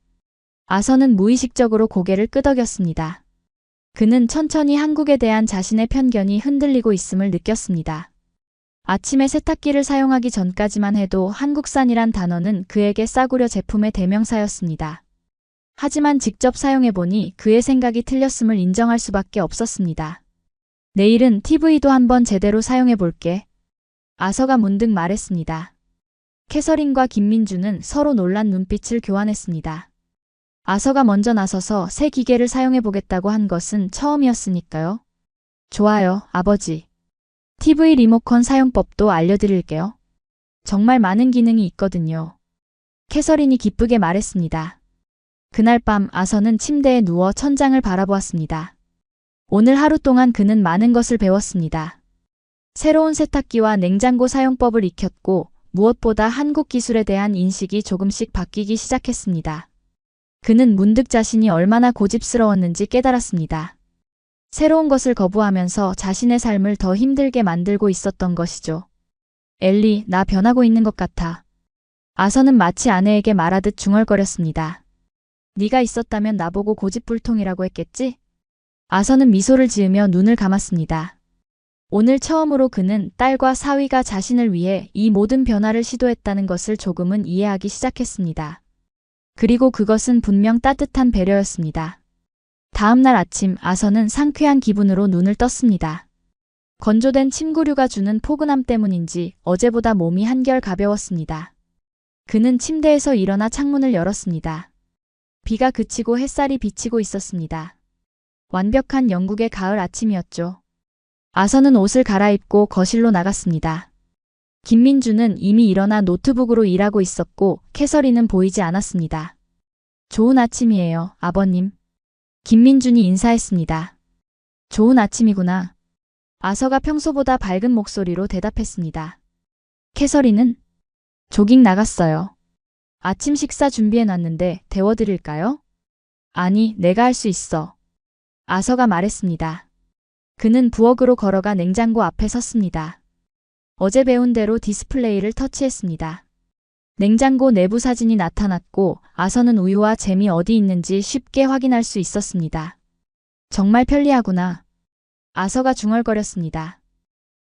아선은 무의식적으로 고개를 끄덕였습니다. 그는 천천히 한국에 대한 자신의 편견이 흔들리고 있음을 느꼈습니다. 아침에 세탁기를 사용하기 전까지만 해도 한국산이란 단어는 그에게 싸구려 제품의 대명사였습니다. 하지만 직접 사용해보니 그의 생각이 틀렸음을 인정할 수밖에 없었습니다. 내일은 TV도 한번 제대로 사용해볼게. 아서가 문득 말했습니다. 캐서린과 김민주는 서로 놀란 눈빛을 교환했습니다. 아서가 먼저 나서서 새 기계를 사용해보겠다고 한 것은 처음이었으니까요. 좋아요, 아버지. TV 리모컨 사용법도 알려드릴게요. 정말 많은 기능이 있거든요. 캐서린이 기쁘게 말했습니다. 그날 밤 아서는 침대에 누워 천장을 바라보았습니다. 오늘 하루 동안 그는 많은 것을 배웠습니다. 새로운 세탁기와 냉장고 사용법을 익혔고 무엇보다 한국 기술에 대한 인식이 조금씩 바뀌기 시작했습니다. 그는 문득 자신이 얼마나 고집스러웠는지 깨달았습니다. 새로운 것을 거부하면서 자신의 삶을 더 힘들게 만들고 있었던 것이죠. 엘리, 나 변하고 있는 것 같아. 아서는 마치 아내에게 말하듯 중얼거렸습니다. 네가 있었다면 나보고 고집불통이라고 했겠지? 아서는 미소를 지으며 눈을 감았습니다. 오늘 처음으로 그는 딸과 사위가 자신을 위해 이 모든 변화를 시도했다는 것을 조금은 이해하기 시작했습니다. 그리고 그것은 분명 따뜻한 배려였습니다. 다음 날 아침 아서는 상쾌한 기분으로 눈을 떴습니다. 건조된 침구류가 주는 포근함 때문인지 어제보다 몸이 한결 가벼웠습니다. 그는 침대에서 일어나 창문을 열었습니다. 비가 그치고 햇살이 비치고 있었습니다. 완벽한 영국의 가을 아침이었죠. 아서는 옷을 갈아입고 거실로 나갔습니다. 김민주는 이미 일어나 노트북으로 일하고 있었고 캐서린은 보이지 않았습니다. 좋은 아침이에요, 아버님. 김민준이 인사했습니다. 좋은 아침이구나. 아서가 평소보다 밝은 목소리로 대답했습니다. 캐서린은? 조깅 나갔어요. 아침 식사 준비해놨는데 데워드릴까요? 아니, 내가 할 수 있어. 아서가 말했습니다. 그는 부엌으로 걸어가 냉장고 앞에 섰습니다. 어제 배운 대로 디스플레이를 터치했습니다. 냉장고 내부 사진이 나타났고 아서는 우유와 잼이 어디 있는지 쉽게 확인할 수 있었습니다. 정말 편리하구나. 아서가 중얼거렸습니다.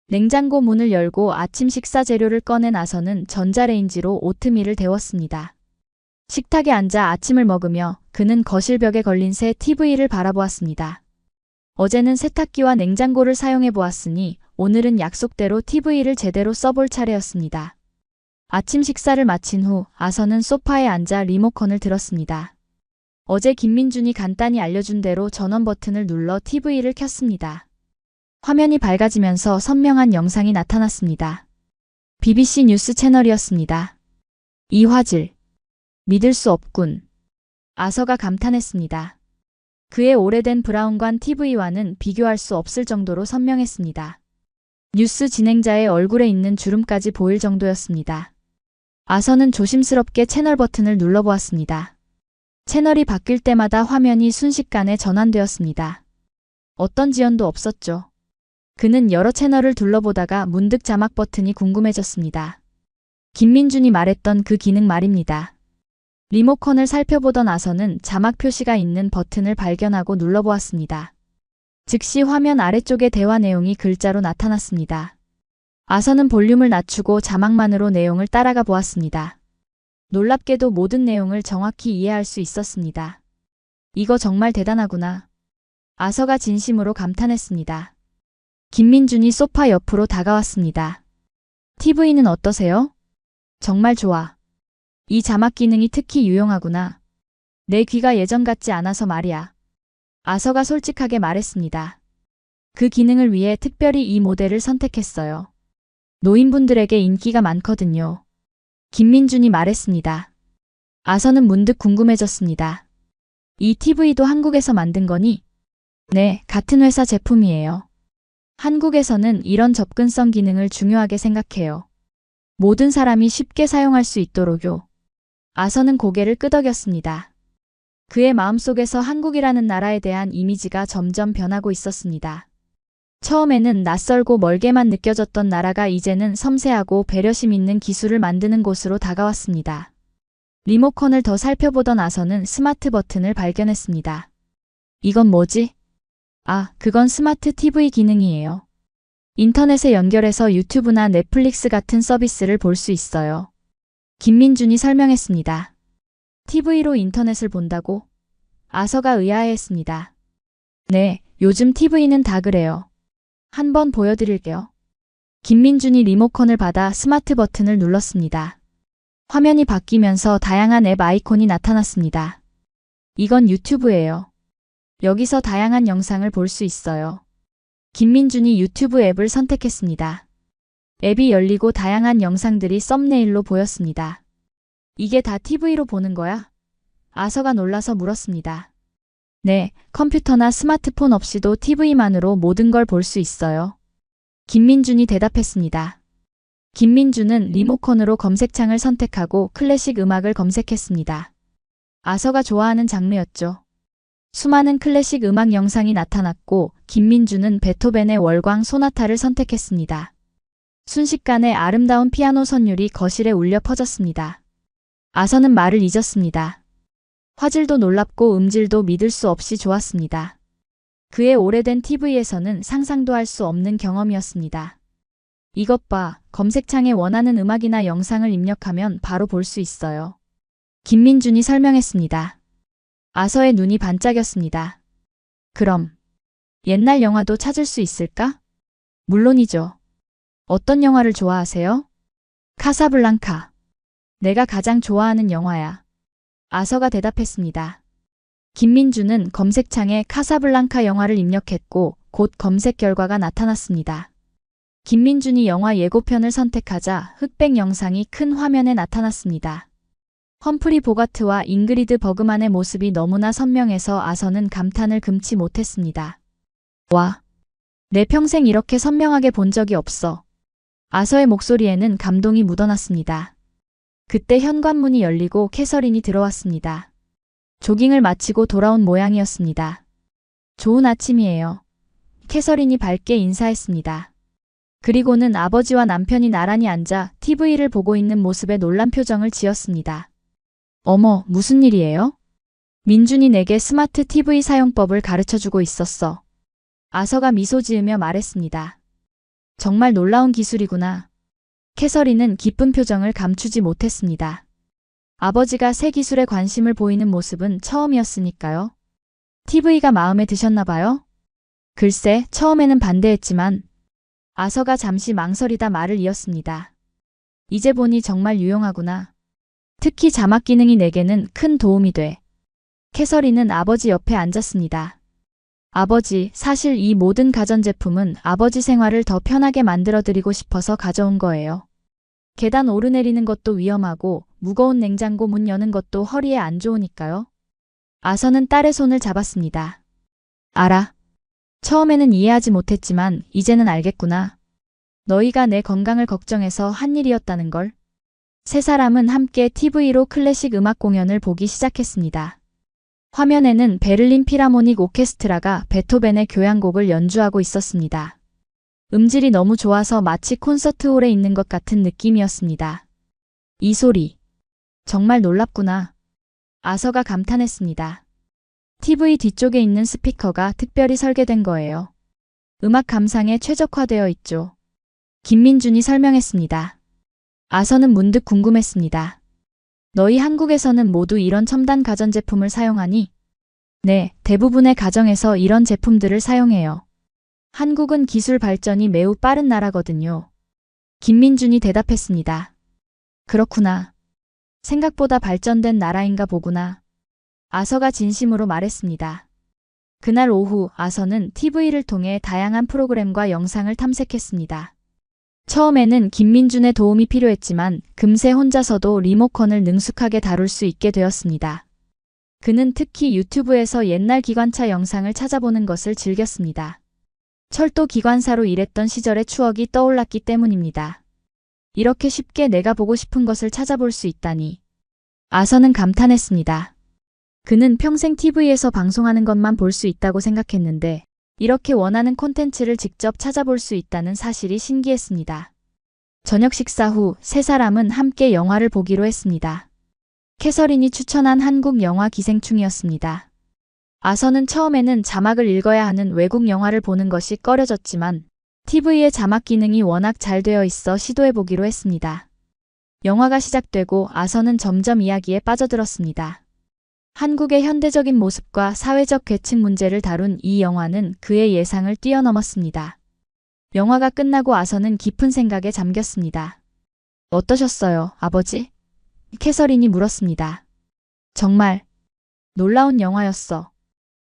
냉장고 문을 열고 아침 식사 재료를 꺼낸 아서는 전자레인지로 오트밀을 데웠습니다. 식탁에 앉아 아침을 먹으며 그는 거실 벽에 걸린 새 TV를 바라보았습니다. 어제는 세탁기와 냉장고를 사용해 보았으니 오늘은 약속대로 TV를 제대로 써볼 차례였습니다. 아침 식사를 마친 후 아서는 소파에 앉아 리모컨을 들었습니다. 어제 김민준이 간단히 알려준 대로 전원 버튼을 눌러 TV를 켰습니다. 화면이 밝아지면서 선명한 영상이 나타났습니다. BBC 뉴스 채널이었습니다. 이 화질. 믿을 수 없군. 아서가 감탄했습니다. 그의 오래된 브라운관 TV와는 비교할 수 없을 정도로 선명했습니다. 뉴스 진행자의 얼굴에 있는 주름까지 보일 정도였습니다. 아서는 조심스럽게 채널 버튼을 눌러보았습니다. 채널이 바뀔 때마다 화면이 순식간에 전환되었습니다. 어떤 지연도 없었죠. 그는 여러 채널을 둘러보다가 문득 자막 버튼이 궁금해졌습니다. 김민준이 말했던 그 기능 말입니다. 리모컨을 살펴보던 아서는 자막 표시가 있는 버튼을 발견하고 눌러보았습니다. 즉시 화면 아래쪽에 대화 내용이 글자로 나타났습니다. 아서는 볼륨을 낮추고 자막만으로 내용을 따라가 보았습니다. 놀랍게도 모든 내용을 정확히 이해할 수 있었습니다. 이거 정말 대단하구나. 아서가 진심으로 감탄했습니다. 김민준이 소파 옆으로 다가왔습니다. TV는 어떠세요? 정말 좋아. 이 자막 기능이 특히 유용하구나. 내 귀가 예전 같지 않아서 말이야. 아서가 솔직하게 말했습니다. 그 기능을 위해 특별히 이 모델을 선택했어요. 노인분들에게 인기가 많거든요. 김민준이 말했습니다. 아서는 문득 궁금해졌습니다. 이 TV도 한국에서 만든 거니? 네, 같은 회사 제품이에요. 한국에서는 이런 접근성 기능을 중요하게 생각해요. 모든 사람이 쉽게 사용할 수 있도록요. 아서는 고개를 끄덕였습니다. 그의 마음속에서 한국이라는 나라에 대한 이미지가 점점 변하고 있었습니다. 처음에는 낯설고 멀게만 느껴졌던 나라가 이제는 섬세하고 배려심 있는 기술을 만드는 곳으로 다가왔습니다. 리모컨을 더 살펴보던 아서는 스마트 버튼을 발견했습니다. 이건 뭐지? 아, 그건 스마트 TV 기능이에요. 인터넷에 연결해서 유튜브나 넷플릭스 같은 서비스를 볼 수 있어요. 김민준이 설명했습니다. TV로 인터넷을 본다고? 아서가 의아해했습니다. 네, 요즘 TV는 다 그래요. 한번 보여드릴게요. 김민준이 리모컨을 받아 스마트 버튼을 눌렀습니다. 화면이 바뀌면서 다양한 앱 아이콘이 나타났습니다. 이건 유튜브예요. 여기서 다양한 영상을 볼 수 있어요. 김민준이 유튜브 앱을 선택했습니다. 앱이 열리고 다양한 영상들이 썸네일로 보였습니다. 이게 다 TV로 보는 거야? 아서가 놀라서 물었습니다. 네, 컴퓨터나 스마트폰 없이도 TV만으로 모든 걸 볼 수 있어요. 김민준이 대답했습니다. 김민준은 리모컨으로 검색창을 선택하고 클래식 음악을 검색했습니다. 아서가 좋아하는 장르였죠. 수많은 클래식 음악 영상이 나타났고 김민준은 베토벤의 월광 소나타를 선택했습니다. 순식간에 아름다운 피아노 선율이 거실에 울려 퍼졌습니다. 아서는 말을 잊었습니다. 화질도 놀랍고 음질도 믿을 수 없이 좋았습니다. 그의 오래된 TV에서는 상상도 할 수 없는 경험이었습니다. 이것 봐, 검색창에 원하는 음악이나 영상을 입력하면 바로 볼 수 있어요. 김민준이 설명했습니다. 아서의 눈이 반짝였습니다. 그럼 옛날 영화도 찾을 수 있을까? 물론이죠. 어떤 영화를 좋아하세요? 카사블랑카. 내가 가장 좋아하는 영화야. 아서가 대답했습니다. 김민준은 검색창에 카사블랑카 영화를 입력했고 곧 검색 결과가 나타났습니다. 김민준이 영화 예고편을 선택하자 흑백 영상이 큰 화면에 나타났습니다. 험프리 보가트와 잉그리드 버그만의 모습이 너무나 선명해서 아서는 감탄을 금치 못했습니다. 와, 내 평생 이렇게 선명하게 본 적이 없어. 아서의 목소리에는 감동이 묻어났습니다. 그때 현관문이 열리고 캐서린이 들어왔습니다. 조깅을 마치고 돌아온 모양이었습니다. 좋은 아침이에요. 캐서린이 밝게 인사했습니다. 그리고는 아버지와 남편이 나란히 앉아 TV를 보고 있는 모습에 놀란 표정을 지었습니다. 어머, 무슨 일이에요? 민준이 내게 스마트 TV 사용법을 가르쳐주고 있었어. 아서가 미소 지으며 말했습니다. 정말 놀라운 기술이구나. 캐서린은 기쁜 표정을 감추지 못했습니다. 아버지가 새 기술에 관심을 보이는 모습은 처음이었으니까요. TV가 마음에 드셨나 봐요? 글쎄, 처음에는 반대했지만 아서가 잠시 망설이다 말을 이었습니다. 이제 보니 정말 유용하구나. 특히 자막 기능이 내게는 큰 도움이 돼. 캐서린은 아버지 옆에 앉았습니다. 아버지, 사실 이 모든 가전제품은 아버지 생활을 더 편하게 만들어드리고 싶어서 가져온 거예요. 계단 오르내리는 것도 위험하고 무거운 냉장고 문 여는 것도 허리에 안 좋으니까요. 아서는 딸의 손을 잡았습니다. 알아. 처음에는 이해하지 못했지만 이제는 알겠구나. 너희가 내 건강을 걱정해서 한 일이었다는 걸. 세 사람은 함께 TV로 클래식 음악 공연을 보기 시작했습니다. 화면에는 베를린 필하모닉 오케스트라가 베토벤의 교향곡을 연주하고 있었습니다. 음질이 너무 좋아서 마치 콘서트홀에 있는 것 같은 느낌이었습니다. 이 소리. 정말 놀랍구나. 아서가 감탄했습니다. TV 뒤쪽에 있는 스피커가 특별히 설계된 거예요. 음악 감상에 최적화되어 있죠. 김민준이 설명했습니다. 아서는 문득 궁금했습니다. 너희 한국에서는 모두 이런 첨단 가전제품을 사용하니? 네, 대부분의 가정에서 이런 제품들을 사용해요. 한국은 기술 발전이 매우 빠른 나라거든요. 김민준이 대답했습니다. 그렇구나. 생각보다 발전된 나라인가 보구나. 아서가 진심으로 말했습니다. 그날 오후 아서는 TV를 통해 다양한 프로그램과 영상을 탐색했습니다. 처음에는 김민준의 도움이 필요했지만 금세 혼자서도 리모컨을 능숙하게 다룰 수 있게 되었습니다. 그는 특히 유튜브에서 옛날 기관차 영상을 찾아보는 것을 즐겼습니다. 철도 기관사로 일했던 시절의 추억이 떠올랐기 때문입니다. 이렇게 쉽게 내가 보고 싶은 것을 찾아볼 수 있다니. 아서는 감탄했습니다. 그는 평생 TV에서 방송하는 것만 볼 수 있다고 생각했는데 이렇게 원하는 콘텐츠를 직접 찾아볼 수 있다는 사실이 신기했습니다. 저녁 식사 후 세 사람은 함께 영화를 보기로 했습니다. 캐서린이 추천한 한국 영화 기생충이었습니다. 아서는 처음에는 자막을 읽어야 하는 외국 영화를 보는 것이 꺼려졌지만 TV의 자막 기능이 워낙 잘 되어 있어 시도해보기로 했습니다. 영화가 시작되고 아서는 점점 이야기에 빠져들었습니다. 한국의 현대적인 모습과 사회적 계층 문제를 다룬 이 영화는 그의 예상을 뛰어넘었습니다. 영화가 끝나고 아서는 깊은 생각에 잠겼습니다. 어떠셨어요, 아버지? 캐서린이 물었습니다. 정말 놀라운 영화였어.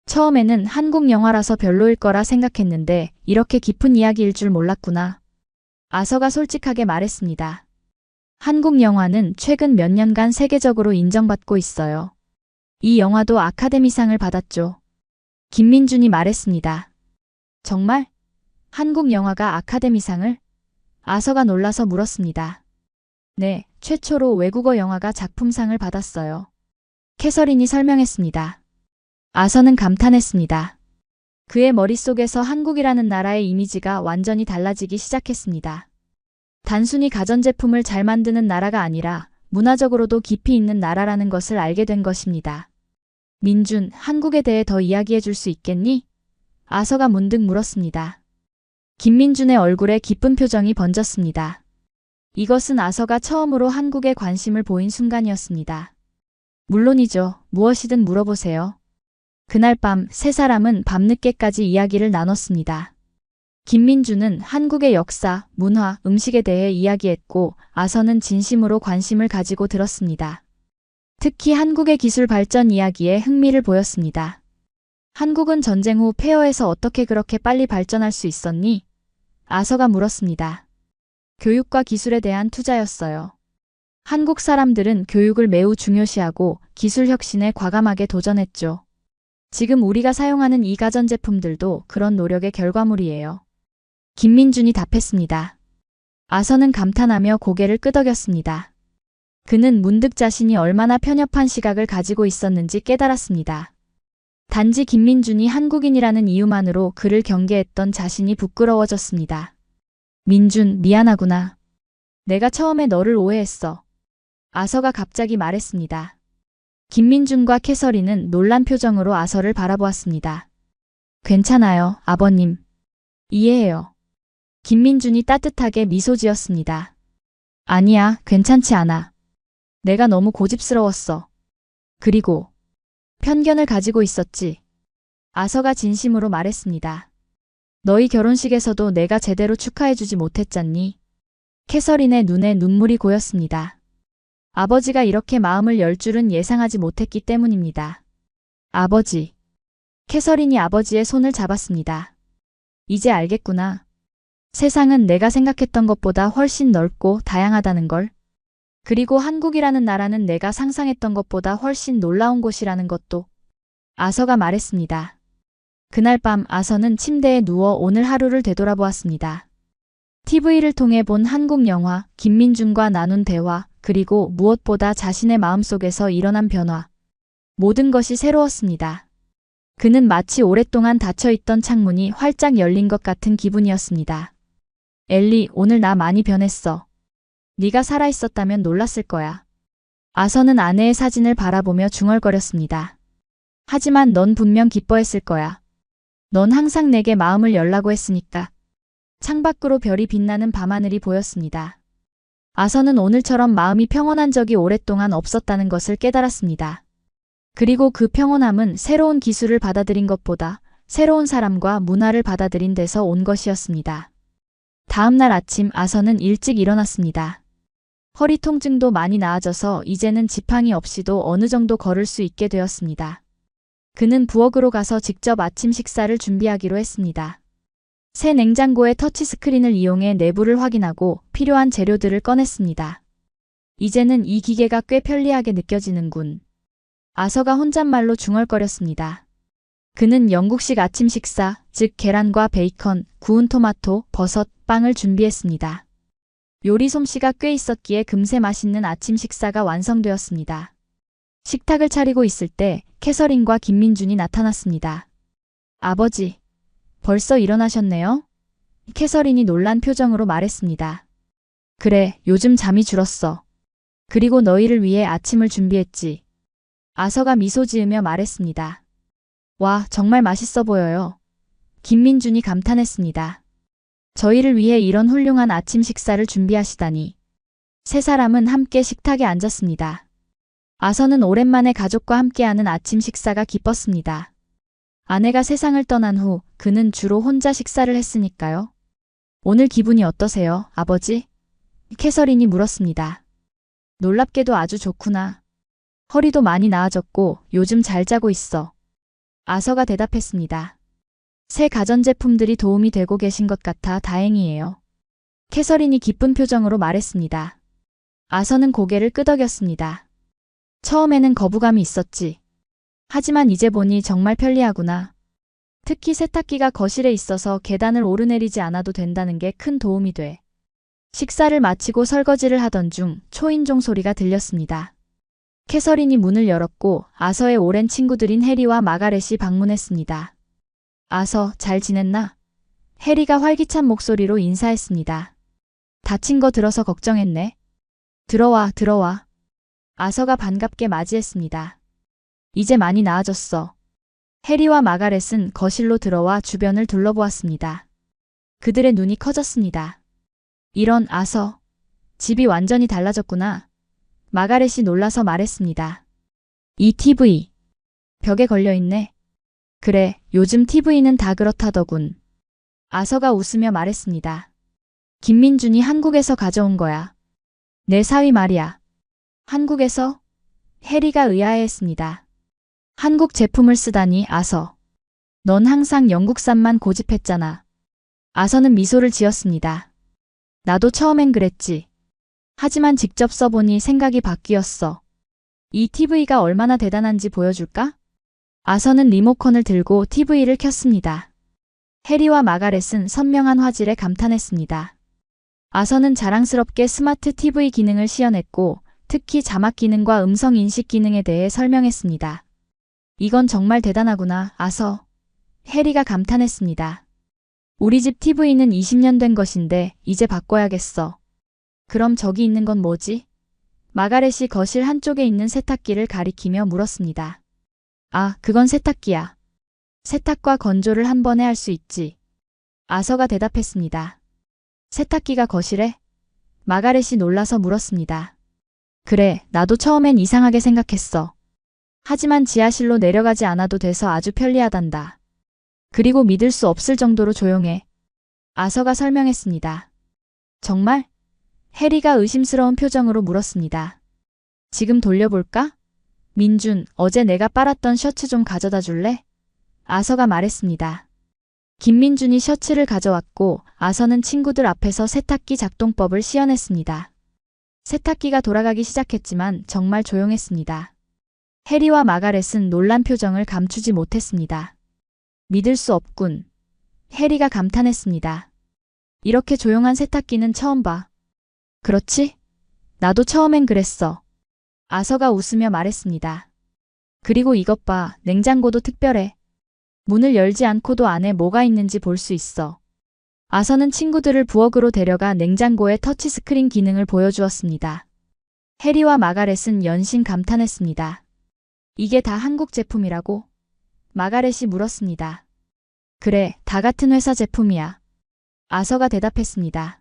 처음에는 한국 영화라서 별로일 거라 생각했는데 이렇게 깊은 이야기일 줄 몰랐구나. 아서가 솔직하게 말했습니다. 한국 영화는 최근 몇 년간 세계적으로 인정받고 있어요. 이 영화도 아카데미상을 받았죠. 김민준이 말했습니다. 정말? 한국 영화가 아카데미상을? 아서가 놀라서 물었습니다. 네, 최초로 외국어 영화가 작품상을 받았어요. 캐서린이 설명했습니다. 아서는 감탄했습니다. 그의 머릿속에서 한국이라는 나라의 이미지가 완전히 달라지기 시작했습니다. 단순히 가전제품을 잘 만드는 나라가 아니라 문화적으로도 깊이 있는 나라라는 것을 알게 된 것입니다. 민준, 한국에 대해 더 이야기해 줄 수 있겠니? 아서가 문득 물었습니다. 김민준의 얼굴에 기쁜 표정이 번졌습니다. 이것은 아서가 처음으로 한국에 관심을 보인 순간이었습니다. 물론이죠. 무엇이든 물어보세요. 그날 밤 세 사람은 밤늦게까지 이야기를 나눴습니다. 김민준은 한국의 역사, 문화, 음식에 대해 이야기했고 아서는 진심으로 관심을 가지고 들었습니다. 특히 한국의 기술 발전 이야기에 흥미를 보였습니다. 한국은 전쟁 후 폐허에서 어떻게 그렇게 빨리 발전할 수 있었니? 아서가 물었습니다. 교육과 기술에 대한 투자였어요. 한국 사람들은 교육을 매우 중요시하고 기술 혁신에 과감하게 도전했죠. 지금 우리가 사용하는 이 가전제품들도 그런 노력의 결과물이에요. 김민준이 답했습니다. 아서는 감탄하며 고개를 끄덕였습니다. 그는 문득 자신이 얼마나 편협한 시각을 가지고 있었는지 깨달았습니다. 단지 김민준이 한국인이라는 이유만으로 그를 경계했던 자신이 부끄러워졌습니다. 민준, 미안하구나. 내가 처음에 너를 오해했어. 아서가 갑자기 말했습니다. 김민준과 캐서린은 놀란 표정으로 아서를 바라보았습니다. 괜찮아요, 아버님. 이해해요. 김민준이 따뜻하게 미소 지었습니다. 아니야, 괜찮지 않아. 내가 너무 고집스러웠어. 그리고 편견을 가지고 있었지. 아서가 진심으로 말했습니다. 너희 결혼식에서도 내가 제대로 축하해주지 못했잖니. 캐서린의 눈에 눈물이 고였습니다. 아버지가 이렇게 마음을 열 줄은 예상하지 못했기 때문입니다. 아버지. 캐서린이 아버지의 손을 잡았습니다. 이제 알겠구나. 세상은 내가 생각했던 것보다 훨씬 넓고 다양하다는 걸. 그리고 한국이라는 나라는 내가 상상했던 것보다 훨씬 놀라운 곳이라는 것도. 아서가 말했습니다. 그날 밤 아서는 침대에 누워 오늘 하루를 되돌아보았습니다. TV를 통해 본 한국 영화, 김민준과 나눈 대화, 그리고 무엇보다 자신의 마음속에서 일어난 변화. 모든 것이 새로웠습니다. 그는 마치 오랫동안 닫혀있던 창문이 활짝 열린 것 같은 기분이었습니다. 엘리, 오늘 나 많이 변했어. 네가 살아있었다면 놀랐을 거야. 아서는 아내의 사진을 바라보며 중얼거렸습니다. 하지만 넌 분명 기뻐했을 거야. 넌 항상 내게 마음을 열라고 했으니까. 창밖으로 별이 빛나는 밤하늘이 보였습니다. 아서는 오늘처럼 마음이 평온한 적이 오랫동안 없었다는 것을 깨달았습니다. 그리고 그 평온함은 새로운 기술을 받아들인 것보다 새로운 사람과 문화를 받아들인 데서 온 것이었습니다. 다음 날 아침 아서는 일찍 일어났습니다. 허리 통증도 많이 나아져서 이제는 지팡이 없이도 어느 정도 걸을 수 있게 되었습니다. 그는 부엌으로 가서 직접 아침 식사를 준비하기로 했습니다. 새 냉장고의 터치스크린을 이용해 내부를 확인하고 필요한 재료들을 꺼냈습니다. 이제는 이 기계가 꽤 편리하게 느껴지는군. 아서가 혼잣말로 중얼거렸습니다. 그는 영국식 아침 식사, 즉 계란과 베이컨, 구운 토마토, 버섯, 빵을 준비했습니다. 요리 솜씨가 꽤 있었기에 금세 맛있는 아침 식사가 완성되었습니다. 식탁을 차리고 있을 때 캐서린과 김민준이 나타났습니다. 아버지, 벌써 일어나셨네요? 캐서린이 놀란 표정으로 말했습니다. 그래, 요즘 잠이 줄었어. 그리고 너희를 위해 아침을 준비했지. 아서가 미소 지으며 말했습니다. 와, 정말 맛있어 보여요. 김민준이 감탄했습니다. 저희를 위해 이런 훌륭한 아침 식사를 준비하시다니. 세 사람은 함께 식탁에 앉았습니다. 아서는 오랜만에 가족과 함께하는 아침 식사가 기뻤습니다. 아내가 세상을 떠난 후 그는 주로 혼자 식사를 했으니까요. 오늘 기분이 어떠세요, 아버지? 캐서린이 물었습니다. 놀랍게도 아주 좋구나. 허리도 많이 나아졌고 요즘 잘 자고 있어. 아서가 대답했습니다. 새 가전제품들이 도움이 되고 계신 것 같아 다행이에요. 캐서린이 기쁜 표정으로 말했습니다. 아서는 고개를 끄덕였습니다. 처음에는 거부감이 있었지. 하지만 이제 보니 정말 편리하구나. 특히 세탁기가 거실에 있어서 계단을 오르내리지 않아도 된다는 게 큰 도움이 돼. 식사를 마치고 설거지를 하던 중 초인종 소리가 들렸습니다. 캐서린이 문을 열었고 아서의 오랜 친구들인 해리와 마가렛이 방문했습니다. 아서, 잘 지냈나? 해리가 활기찬 목소리로 인사했습니다. 다친 거 들어서 걱정했네. 들어와, 들어와. 아서가 반갑게 맞이했습니다. 이제 많이 나아졌어. 해리와 마가렛은 거실로 들어와 주변을 둘러보았습니다. 그들의 눈이 커졌습니다. 이런, 아서. 집이 완전히 달라졌구나. 마가렛이 놀라서 말했습니다. 이 TV. 벽에 걸려있네. 그래, 요즘 TV는 다 그렇다더군. 아서가 웃으며 말했습니다. 김민준이 한국에서 가져온 거야. 내 사위 말이야. 한국에서? 해리가 의아해했습니다. 한국 제품을 쓰다니, 아서. 넌 항상 영국산만 고집했잖아. 아서는 미소를 지었습니다. 나도 처음엔 그랬지. 하지만 직접 써보니 생각이 바뀌었어. 이 TV가 얼마나 대단한지 보여줄까? 아서는 리모컨을 들고 TV를 켰습니다. 해리와 마가렛은 선명한 화질에 감탄했습니다. 아서는 자랑스럽게 스마트 TV 기능을 시연했고 특히 자막 기능과 음성 인식 기능에 대해 설명했습니다. 이건 정말 대단하구나, 아서. 해리가 감탄했습니다. 우리 집 TV는 20년 된 것인데 이제 바꿔야겠어. 그럼 저기 있는 건 뭐지? 마가렛이 거실 한쪽에 있는 세탁기를 가리키며 물었습니다. 아, 그건 세탁기야. 세탁과 건조를 한 번에 할 수 있지. 아서가 대답했습니다. 세탁기가 거실에? 마가렛이 놀라서 물었습니다. 그래, 나도 처음엔 이상하게 생각했어. 하지만 지하실로 내려가지 않아도 돼서 아주 편리하단다. 그리고 믿을 수 없을 정도로 조용해. 아서가 설명했습니다. 정말? 해리가 의심스러운 표정으로 물었습니다. 지금 돌려볼까? 민준, 어제 내가 빨았던 셔츠 좀 가져다 줄래? 아서가 말했습니다. 김민준이 셔츠를 가져왔고 아서는 친구들 앞에서 세탁기 작동법을 시연했습니다. 세탁기가 돌아가기 시작했지만 정말 조용했습니다. 해리와 마가렛은 놀란 표정을 감추지 못했습니다. 믿을 수 없군. 해리가 감탄했습니다. 이렇게 조용한 세탁기는 처음 봐. 그렇지? 나도 처음엔 그랬어. 아서가 웃으며 말했습니다. 그리고 이것 봐, 냉장고도 특별해. 문을 열지 않고도 안에 뭐가 있는지 볼 수 있어. 아서는 친구들을 부엌으로 데려가 냉장고의 터치스크린 기능을 보여주었습니다. 해리와 마가렛은 연신 감탄했습니다. 이게 다 한국 제품이라고? 마가렛이 물었습니다. 그래, 다 같은 회사 제품이야. 아서가 대답했습니다.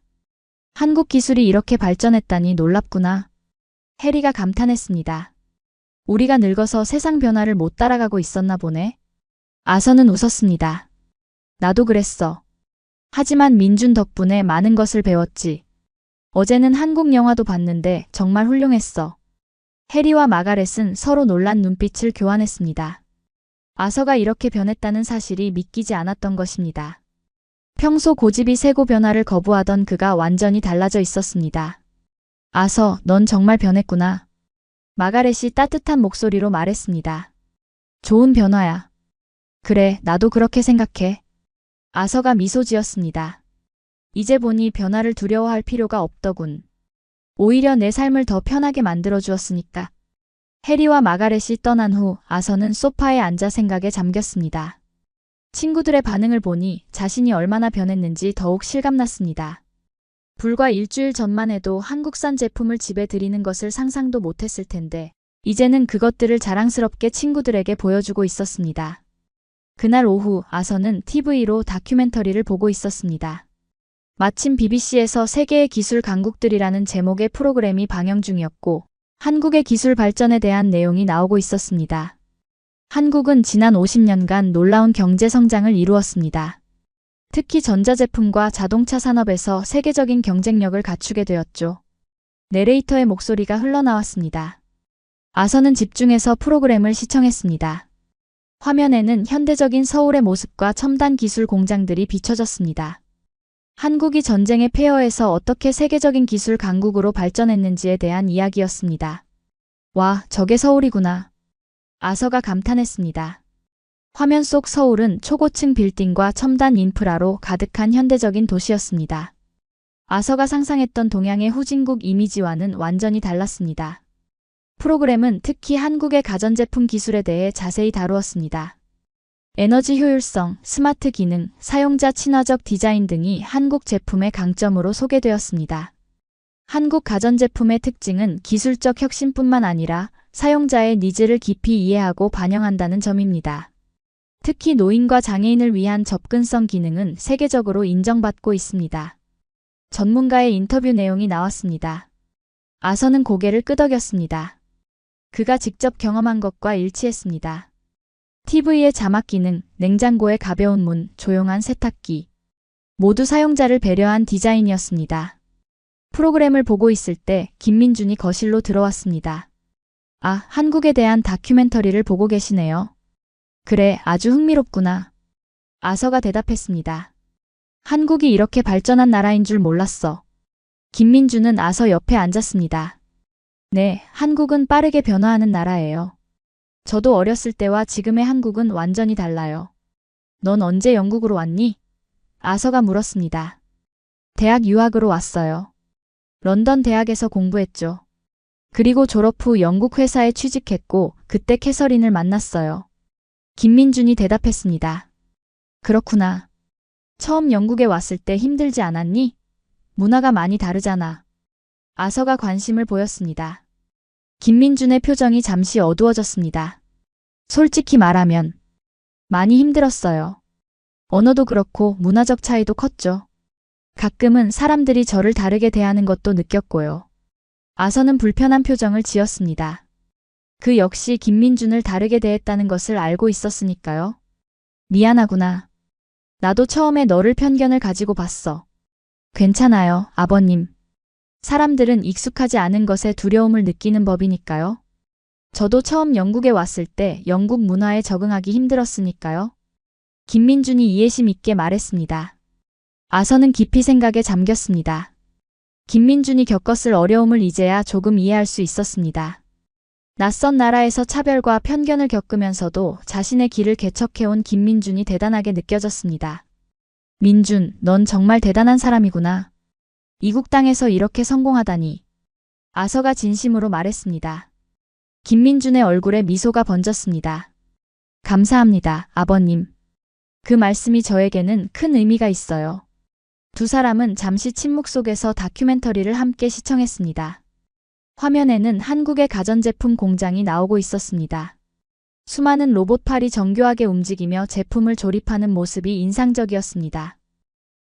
한국 기술이 이렇게 발전했다니 놀랍구나. 해리가 감탄했습니다. 우리가 늙어서 세상 변화를 못 따라가고 있었나 보네. 아서는 웃었습니다. 나도 그랬어. 하지만 민준 덕분에 많은 것을 배웠지. 어제는 한국 영화도 봤는데 정말 훌륭했어. 해리와 마가렛은 서로 놀란 눈빛을 교환했습니다. 아서가 이렇게 변했다는 사실이 믿기지 않았던 것입니다. 평소 고집이 세고 변화를 거부하던 그가 완전히 달라져 있었습니다. 아서, 넌 정말 변했구나. 마가렛이 따뜻한 목소리로 말했습니다. 좋은 변화야. 그래, 나도 그렇게 생각해. 아서가 미소 지었습니다. 이제 보니 변화를 두려워할 필요가 없더군. 오히려 내 삶을 더 편하게 만들어 주었으니까. 해리와 마가렛이 떠난 후 아서는 소파에 앉아 생각에 잠겼습니다. 친구들의 반응을 보니 자신이 얼마나 변했는지 더욱 실감났습니다. 불과 일주일 전만 해도 한국산 제품을 집에 들이는 것을 상상도 못했을 텐데 이제는 그것들을 자랑스럽게 친구들에게 보여주고 있었습니다. 그날 오후 아서는 TV로 다큐멘터리를 보고 있었습니다. 마침 BBC에서 세계의 기술 강국들이라는 제목의 프로그램이 방영 중이었고 한국의 기술 발전에 대한 내용이 나오고 있었습니다. 한국은 지난 50년간 놀라운 경제 성장을 이루었습니다. 특히 전자제품과 자동차 산업에서 세계적인 경쟁력을 갖추게 되었죠. 내레이터의 목소리가 흘러나왔습니다. 아서는 집중해서 프로그램을 시청했습니다. 화면에는 현대적인 서울의 모습과 첨단 기술 공장들이 비춰졌습니다. 한국이 전쟁의 폐허에서 어떻게 세계적인 기술 강국으로 발전했는지에 대한 이야기였습니다. 와, 저게 서울이구나. 아서가 감탄했습니다. 화면 속 서울은 초고층 빌딩과 첨단 인프라로 가득한 현대적인 도시였습니다. 아서가 상상했던 동양의 후진국 이미지와는 완전히 달랐습니다. 프로그램은 특히 한국의 가전제품 기술에 대해 자세히 다루었습니다. 에너지 효율성, 스마트 기능, 사용자 친화적 디자인 등이 한국 제품의 강점으로 소개되었습니다. 한국 가전제품의 특징은 기술적 혁신뿐만 아니라 사용자의 니즈를 깊이 이해하고 반영한다는 점입니다. 특히 노인과 장애인을 위한 접근성 기능은 세계적으로 인정받고 있습니다. 전문가의 인터뷰 내용이 나왔습니다. 아서는 고개를 끄덕였습니다. 그가 직접 경험한 것과 일치했습니다. TV의 자막 기능, 냉장고의 가벼운 문, 조용한 세탁기. 모두 사용자를 배려한 디자인이었습니다. 프로그램을 보고 있을 때 김민준이 거실로 들어왔습니다. 아, 한국에 대한 다큐멘터리를 보고 계시네요. 그래, 아주 흥미롭구나. 아서가 대답했습니다. 한국이 이렇게 발전한 나라인 줄 몰랐어. 김민준은 아서 옆에 앉았습니다. 네, 한국은 빠르게 변화하는 나라예요. 저도 어렸을 때와 지금의 한국은 완전히 달라요. 넌 언제 영국으로 왔니? 아서가 물었습니다. 대학 유학으로 왔어요. 런던 대학에서 공부했죠. 그리고 졸업 후 영국 회사에 취직했고 그때 캐서린을 만났어요. 김민준이 대답했습니다. 그렇구나. 처음 영국에 왔을 때 힘들지 않았니? 문화가 많이 다르잖아. 아서가 관심을 보였습니다. 김민준의 표정이 잠시 어두워졌습니다. 솔직히 말하면 많이 힘들었어요. 언어도 그렇고 문화적 차이도 컸죠. 가끔은 사람들이 저를 다르게 대하는 것도 느꼈고요. 아서는 불편한 표정을 지었습니다. 그 역시 김민준을 다르게 대했다는 것을 알고 있었으니까요. 미안하구나. 나도 처음에 너를 편견을 가지고 봤어. 괜찮아요, 아버님. 사람들은 익숙하지 않은 것에 두려움을 느끼는 법이니까요. 저도 처음 영국에 왔을 때 영국 문화에 적응하기 힘들었으니까요. 김민준이 이해심 있게 말했습니다. 아서는 깊이 생각에 잠겼습니다. 김민준이 겪었을 어려움을 이제야 조금 이해할 수 있었습니다. 낯선 나라에서 차별과 편견을 겪으면서도 자신의 길을 개척해온 김민준이 대단하게 느껴졌습니다. 민준, 넌 정말 대단한 사람이구나. 이국 땅에서 이렇게 성공하다니. 아서가 진심으로 말했습니다. 김민준의 얼굴에 미소가 번졌습니다. 감사합니다, 아버님. 그 말씀이 저에게는 큰 의미가 있어요. 두 사람은 잠시 침묵 속에서 다큐멘터리를 함께 시청했습니다. 화면에는 한국의 가전제품 공장이 나오고 있었습니다. 수많은 로봇팔이 정교하게 움직이며 제품을 조립하는 모습이 인상적이었습니다.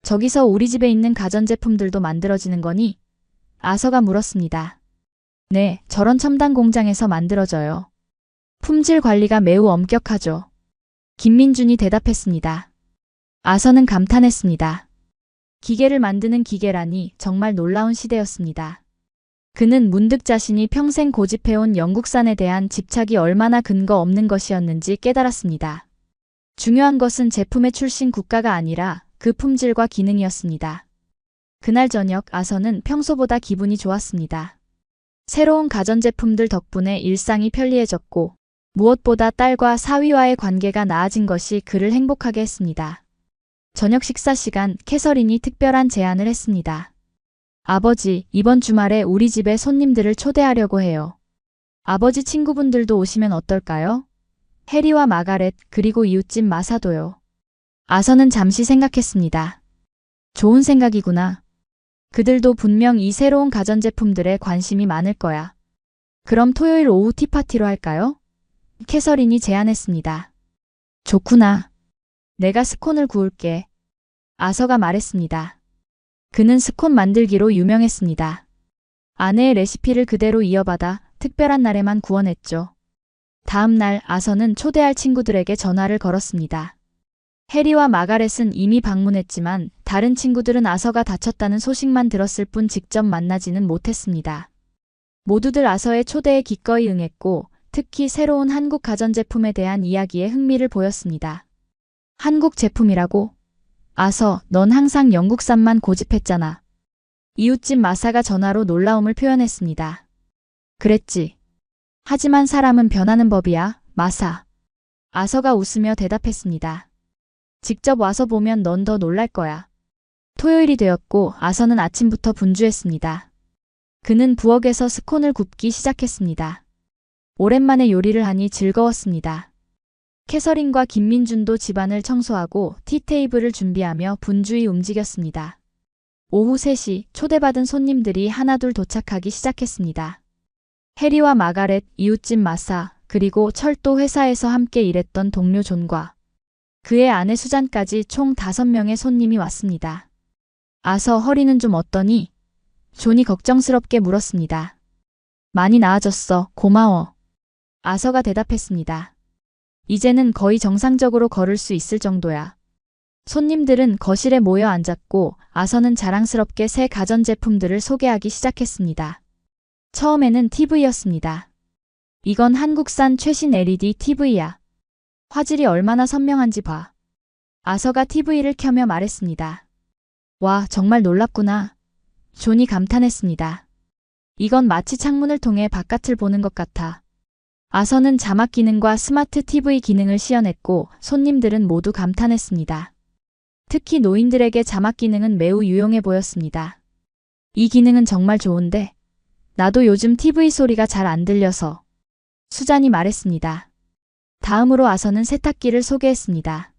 저기서 우리 집에 있는 가전제품들도 만들어지는 거니? 아서가 물었습니다. 네, 저런 첨단 공장에서 만들어져요. 품질 관리가 매우 엄격하죠. 김민준이 대답했습니다. 아서는 감탄했습니다. 기계를 만드는 기계라니 정말 놀라운 시대였습니다. 그는 문득 자신이 평생 고집해온 영국산에 대한 집착이 얼마나 근거 없는 것이었는지 깨달았습니다. 중요한 것은 제품의 출신 국가가 아니라 그 품질과 기능이었습니다. 그날 저녁 아서는 평소보다 기분이 좋았습니다. 새로운 가전제품들 덕분에 일상이 편리해졌고 무엇보다 딸과 사위와의 관계가 나아진 것이 그를 행복하게 했습니다. 저녁 식사 시간 캐서린이 특별한 제안을 했습니다. 아버지, 이번 주말에 우리 집에 손님들을 초대하려고 해요. 아버지 친구분들도 오시면 어떨까요? 해리와 마가렛, 그리고 이웃집 마사도요. 아서는 잠시 생각했습니다. 좋은 생각이구나. 그들도 분명 이 새로운 가전제품들에 관심이 많을 거야. 그럼 토요일 오후 티파티로 할까요? 캐서린이 제안했습니다. 좋구나. 내가 스콘을 구울게. 아서가 말했습니다. 그는 스콘 만들기로 유명했습니다. 아내의 레시피를 그대로 이어받아 특별한 날에만 구워냈죠. 다음 날 아서는 초대할 친구들에게 전화를 걸었습니다. 해리와 마가렛은 이미 방문했지만 다른 친구들은 아서가 다쳤다는 소식만 들었을 뿐 직접 만나지는 못했습니다. 모두들 아서의 초대에 기꺼이 응했고 특히 새로운 한국 가전제품에 대한 이야기에 흥미를 보였습니다. 한국 제품이라고? 아서, 넌 항상 영국산만 고집했잖아. 이웃집 마사가 전화로 놀라움을 표현했습니다. 그랬지. 하지만 사람은 변하는 법이야, 마사. 아서가 웃으며 대답했습니다. 직접 와서 보면 넌 더 놀랄 거야. 토요일이 되었고 아서는 아침부터 분주했습니다. 그는 부엌에서 스콘을 굽기 시작했습니다. 오랜만에 요리를 하니 즐거웠습니다. 캐서린과 김민준도 집안을 청소하고 티테이블을 준비하며 분주히 움직였습니다. 오후 3시 초대받은 손님들이 하나둘 도착하기 시작했습니다. 해리와 마가렛, 이웃집 마사, 그리고 철도 회사에서 함께 일했던 동료 존과 그의 아내 수잔까지 총 5명의 손님이 왔습니다. 아서, 허리는 좀 어떠니? 존이 걱정스럽게 물었습니다. 많이 나아졌어, 고마워. 아서가 대답했습니다. 이제는 거의 정상적으로 걸을 수 있을 정도야. 손님들은 거실에 모여 앉았고 아서는 자랑스럽게 새 가전제품들을 소개하기 시작했습니다. 처음에는 TV였습니다. 이건 한국산 최신 LED TV야. 화질이 얼마나 선명한지 봐. 아서가 TV를 켜며 말했습니다. 와, 정말 놀랍구나. 존이 감탄했습니다. 이건 마치 창문을 통해 바깥을 보는 것 같아. 아서는 자막 기능과 스마트 TV 기능을 시연했고 손님들은 모두 감탄했습니다. 특히 노인들에게 자막 기능은 매우 유용해 보였습니다. 이 기능은 정말 좋은데 나도 요즘 TV 소리가 잘 안 들려서. 수잔이 말했습니다. 다음으로 아서는 세탁기를 소개했습니다.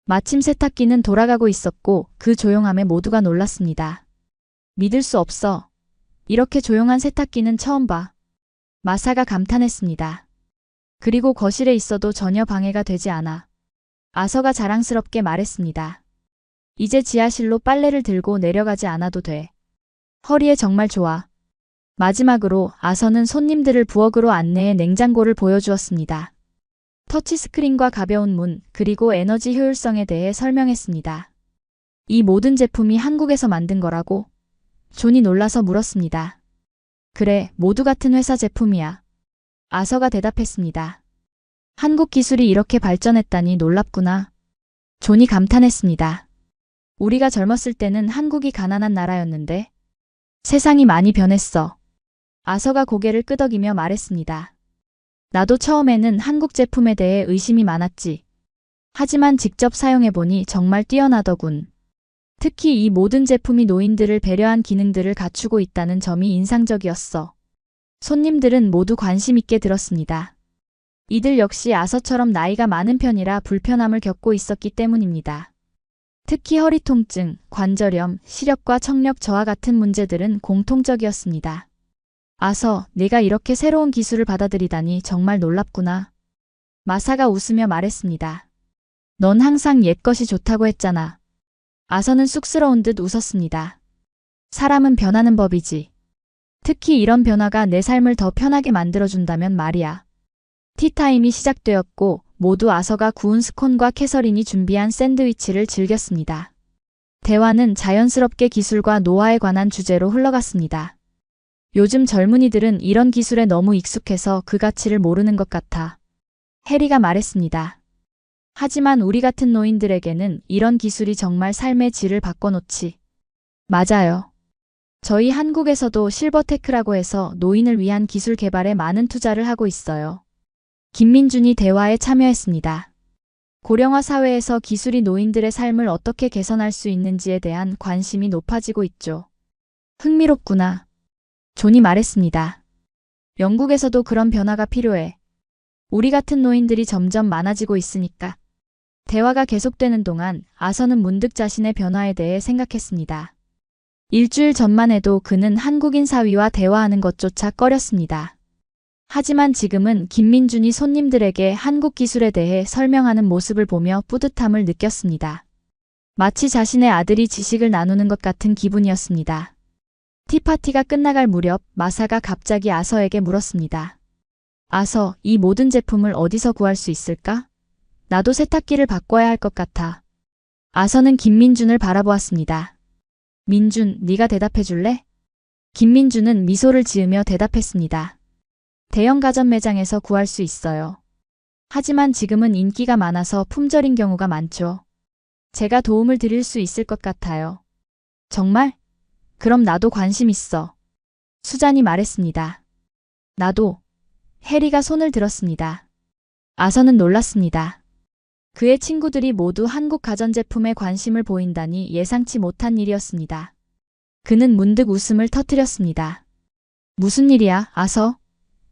마침 세탁기는 돌아가고 있었고 그 조용함에 모두가 놀랐습니다. 믿을 수 없어. 이렇게 조용한 세탁기는 처음 봐. 마사가 감탄했습니다. 그리고 거실에 있어도 전혀 방해가 되지 않아. 아서가 자랑스럽게 말했습니다. 이제 지하실로 빨래를 들고 내려가지 않아도 돼. 허리에 정말 좋아. 마지막으로 아서는 손님들을 부엌으로 안내해 냉장고를 보여주었습니다. 터치스크린과 가벼운 문, 그리고 에너지 효율성에 대해 설명했습니다. 이 모든 제품이 한국에서 만든 거라고? 존이 놀라서 물었습니다. 그래, 모두 같은 회사 제품이야. 아서가 대답했습니다. 한국 기술이 이렇게 발전했다니 놀랍구나. 존이 감탄했습니다. 우리가 젊었을 때는 한국이 가난한 나라였는데 세상이 많이 변했어. 아서가 고개를 끄덕이며 말했습니다. 나도 처음에는 한국 제품에 대해 의심이 많았지. 하지만 직접 사용해보니 정말 뛰어나더군. 특히 이 모든 제품이 노인들을 배려한 기능들을 갖추고 있다는 점이 인상적이었어. 손님들은 모두 관심 있게 들었습니다. 이들 역시 아서처럼 나이가 많은 편이라 불편함을 겪고 있었기 때문입니다. 특히 허리 통증, 관절염, 시력과 청력 저하 같은 문제들은 공통적이었습니다. 아서, 내가 이렇게 새로운 기술을 받아들이다니 정말 놀랍구나. 마사가 웃으며 말했습니다. 넌 항상 옛것이 좋다고 했잖아. 아서는 쑥스러운 듯 웃었습니다. 사람은 변하는 법이지. 특히 이런 변화가 내 삶을 더 편하게 만들어준다면 말이야. 티타임이 시작되었고 모두 아서가 구운 스콘과 캐서린이 준비한 샌드위치를 즐겼습니다. 대화는 자연스럽게 기술과 노화에 관한 주제로 흘러갔습니다. 요즘 젊은이들은 이런 기술에 너무 익숙해서 그 가치를 모르는 것 같아. 해리가 말했습니다. 하지만 우리 같은 노인들에게는 이런 기술이 정말 삶의 질을 바꿔놓지. 맞아요. 저희 한국에서도 실버테크라고 해서 노인을 위한 기술 개발에 많은 투자를 하고 있어요. 김민준이 대화에 참여했습니다. 고령화 사회에서 기술이 노인들의 삶을 어떻게 개선할 수 있는지에 대한 관심이 높아지고 있죠. 흥미롭구나. 존이 말했습니다. 영국에서도 그런 변화가 필요해. 우리 같은 노인들이 점점 많아지고 있으니까. 대화가 계속되는 동안 아서는 문득 자신의 변화에 대해 생각했습니다. 일주일 전만 해도 그는 한국인 사위와 대화하는 것조차 꺼렸습니다. 하지만 지금은 김민준이 손님들에게 한국 기술에 대해 설명하는 모습을 보며 뿌듯함을 느꼈습니다. 마치 자신의 아들이 지식을 나누는 것 같은 기분이었습니다. 티파티가 끝나갈 무렵 마사가 갑자기 아서에게 물었습니다. 아서, 이 모든 제품을 어디서 구할 수 있을까? 나도 세탁기를 바꿔야 할 것 같아. 아서는 김민준을 바라보았습니다. 민준, 네가 대답해 줄래? 김민준은 미소를 지으며 대답했습니다. 대형 가전 매장에서 구할 수 있어요. 하지만 지금은 인기가 많아서 품절인 경우가 많죠. 제가 도움을 드릴 수 있을 것 같아요. 정말? 그럼 나도 관심 있어. 수잔이 말했습니다. 나도. 해리가 손을 들었습니다. 아서는 놀랐습니다. 그의 친구들이 모두 한국 가전제품에 관심을 보인다니 예상치 못한 일이었습니다. 그는 문득 웃음을 터뜨렸습니다. 무슨 일이야, 아서?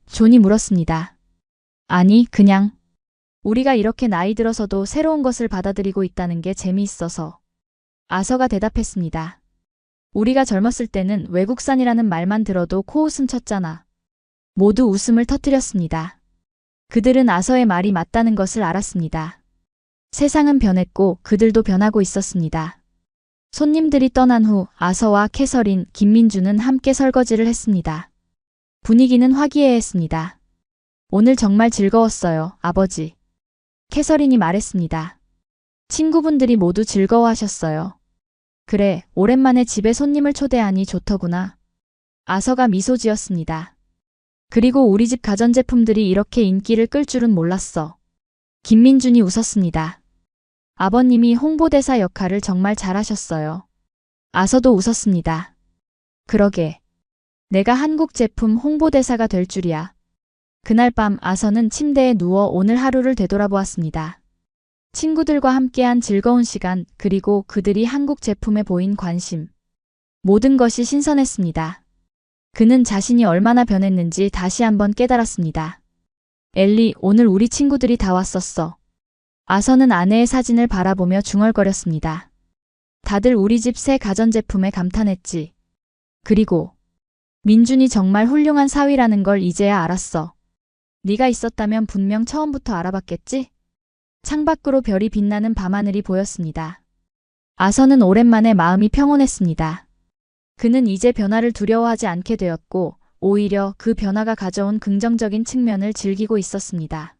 존이 물었습니다. 아니, 그냥. 우리가 이렇게 나이 들어서도 새로운 것을 받아들이고 있다는 게 재미있어서. 아서가 대답했습니다. 우리가 젊었을 때는 외국산이라는 말만 들어도 코웃음 쳤잖아. 모두 웃음을 터뜨렸습니다. 그들은 아서의 말이 맞다는 것을 알았습니다. 세상은 변했고 그들도 변하고 있었습니다. 손님들이 떠난 후 아서와 캐서린, 김민주는 함께 설거지를 했습니다. 분위기는 화기애애했습니다. 오늘 정말 즐거웠어요, 아버지. 캐서린이 말했습니다. 친구분들이 모두 즐거워하셨어요. 그래, 오랜만에 집에 손님을 초대하니 좋더구나. 아서가 미소 지었습니다. 그리고 우리 집 가전제품들이 이렇게 인기를 끌 줄은 몰랐어. 김민준이 웃었습니다. 아버님이 홍보대사 역할을 정말 잘하셨어요. 아서도 웃었습니다. 그러게. 내가 한국 제품 홍보대사가 될 줄이야. 그날 밤 아서는 침대에 누워 오늘 하루를 되돌아보았습니다. 친구들과 함께한 즐거운 시간, 그리고 그들이 한국 제품에 보인 관심. 모든 것이 신선했습니다. 그는 자신이 얼마나 변했는지 다시 한번 깨달았습니다. 엘리, 오늘 우리 친구들이 다 왔었어. 아서는 아내의 사진을 바라보며 중얼거렸습니다. 다들 우리 집 새 가전제품에 감탄했지. 그리고 민준이 정말 훌륭한 사위라는 걸 이제야 알았어. 네가 있었다면 분명 처음부터 알아봤겠지? 창밖으로 별이 빛나는 밤하늘이 보였습니다. 아서는 오랜만에 마음이 평온했습니다. 그는 이제 변화를 두려워하지 않게 되었고 오히려 그 변화가 가져온 긍정적인 측면을 즐기고 있었습니다.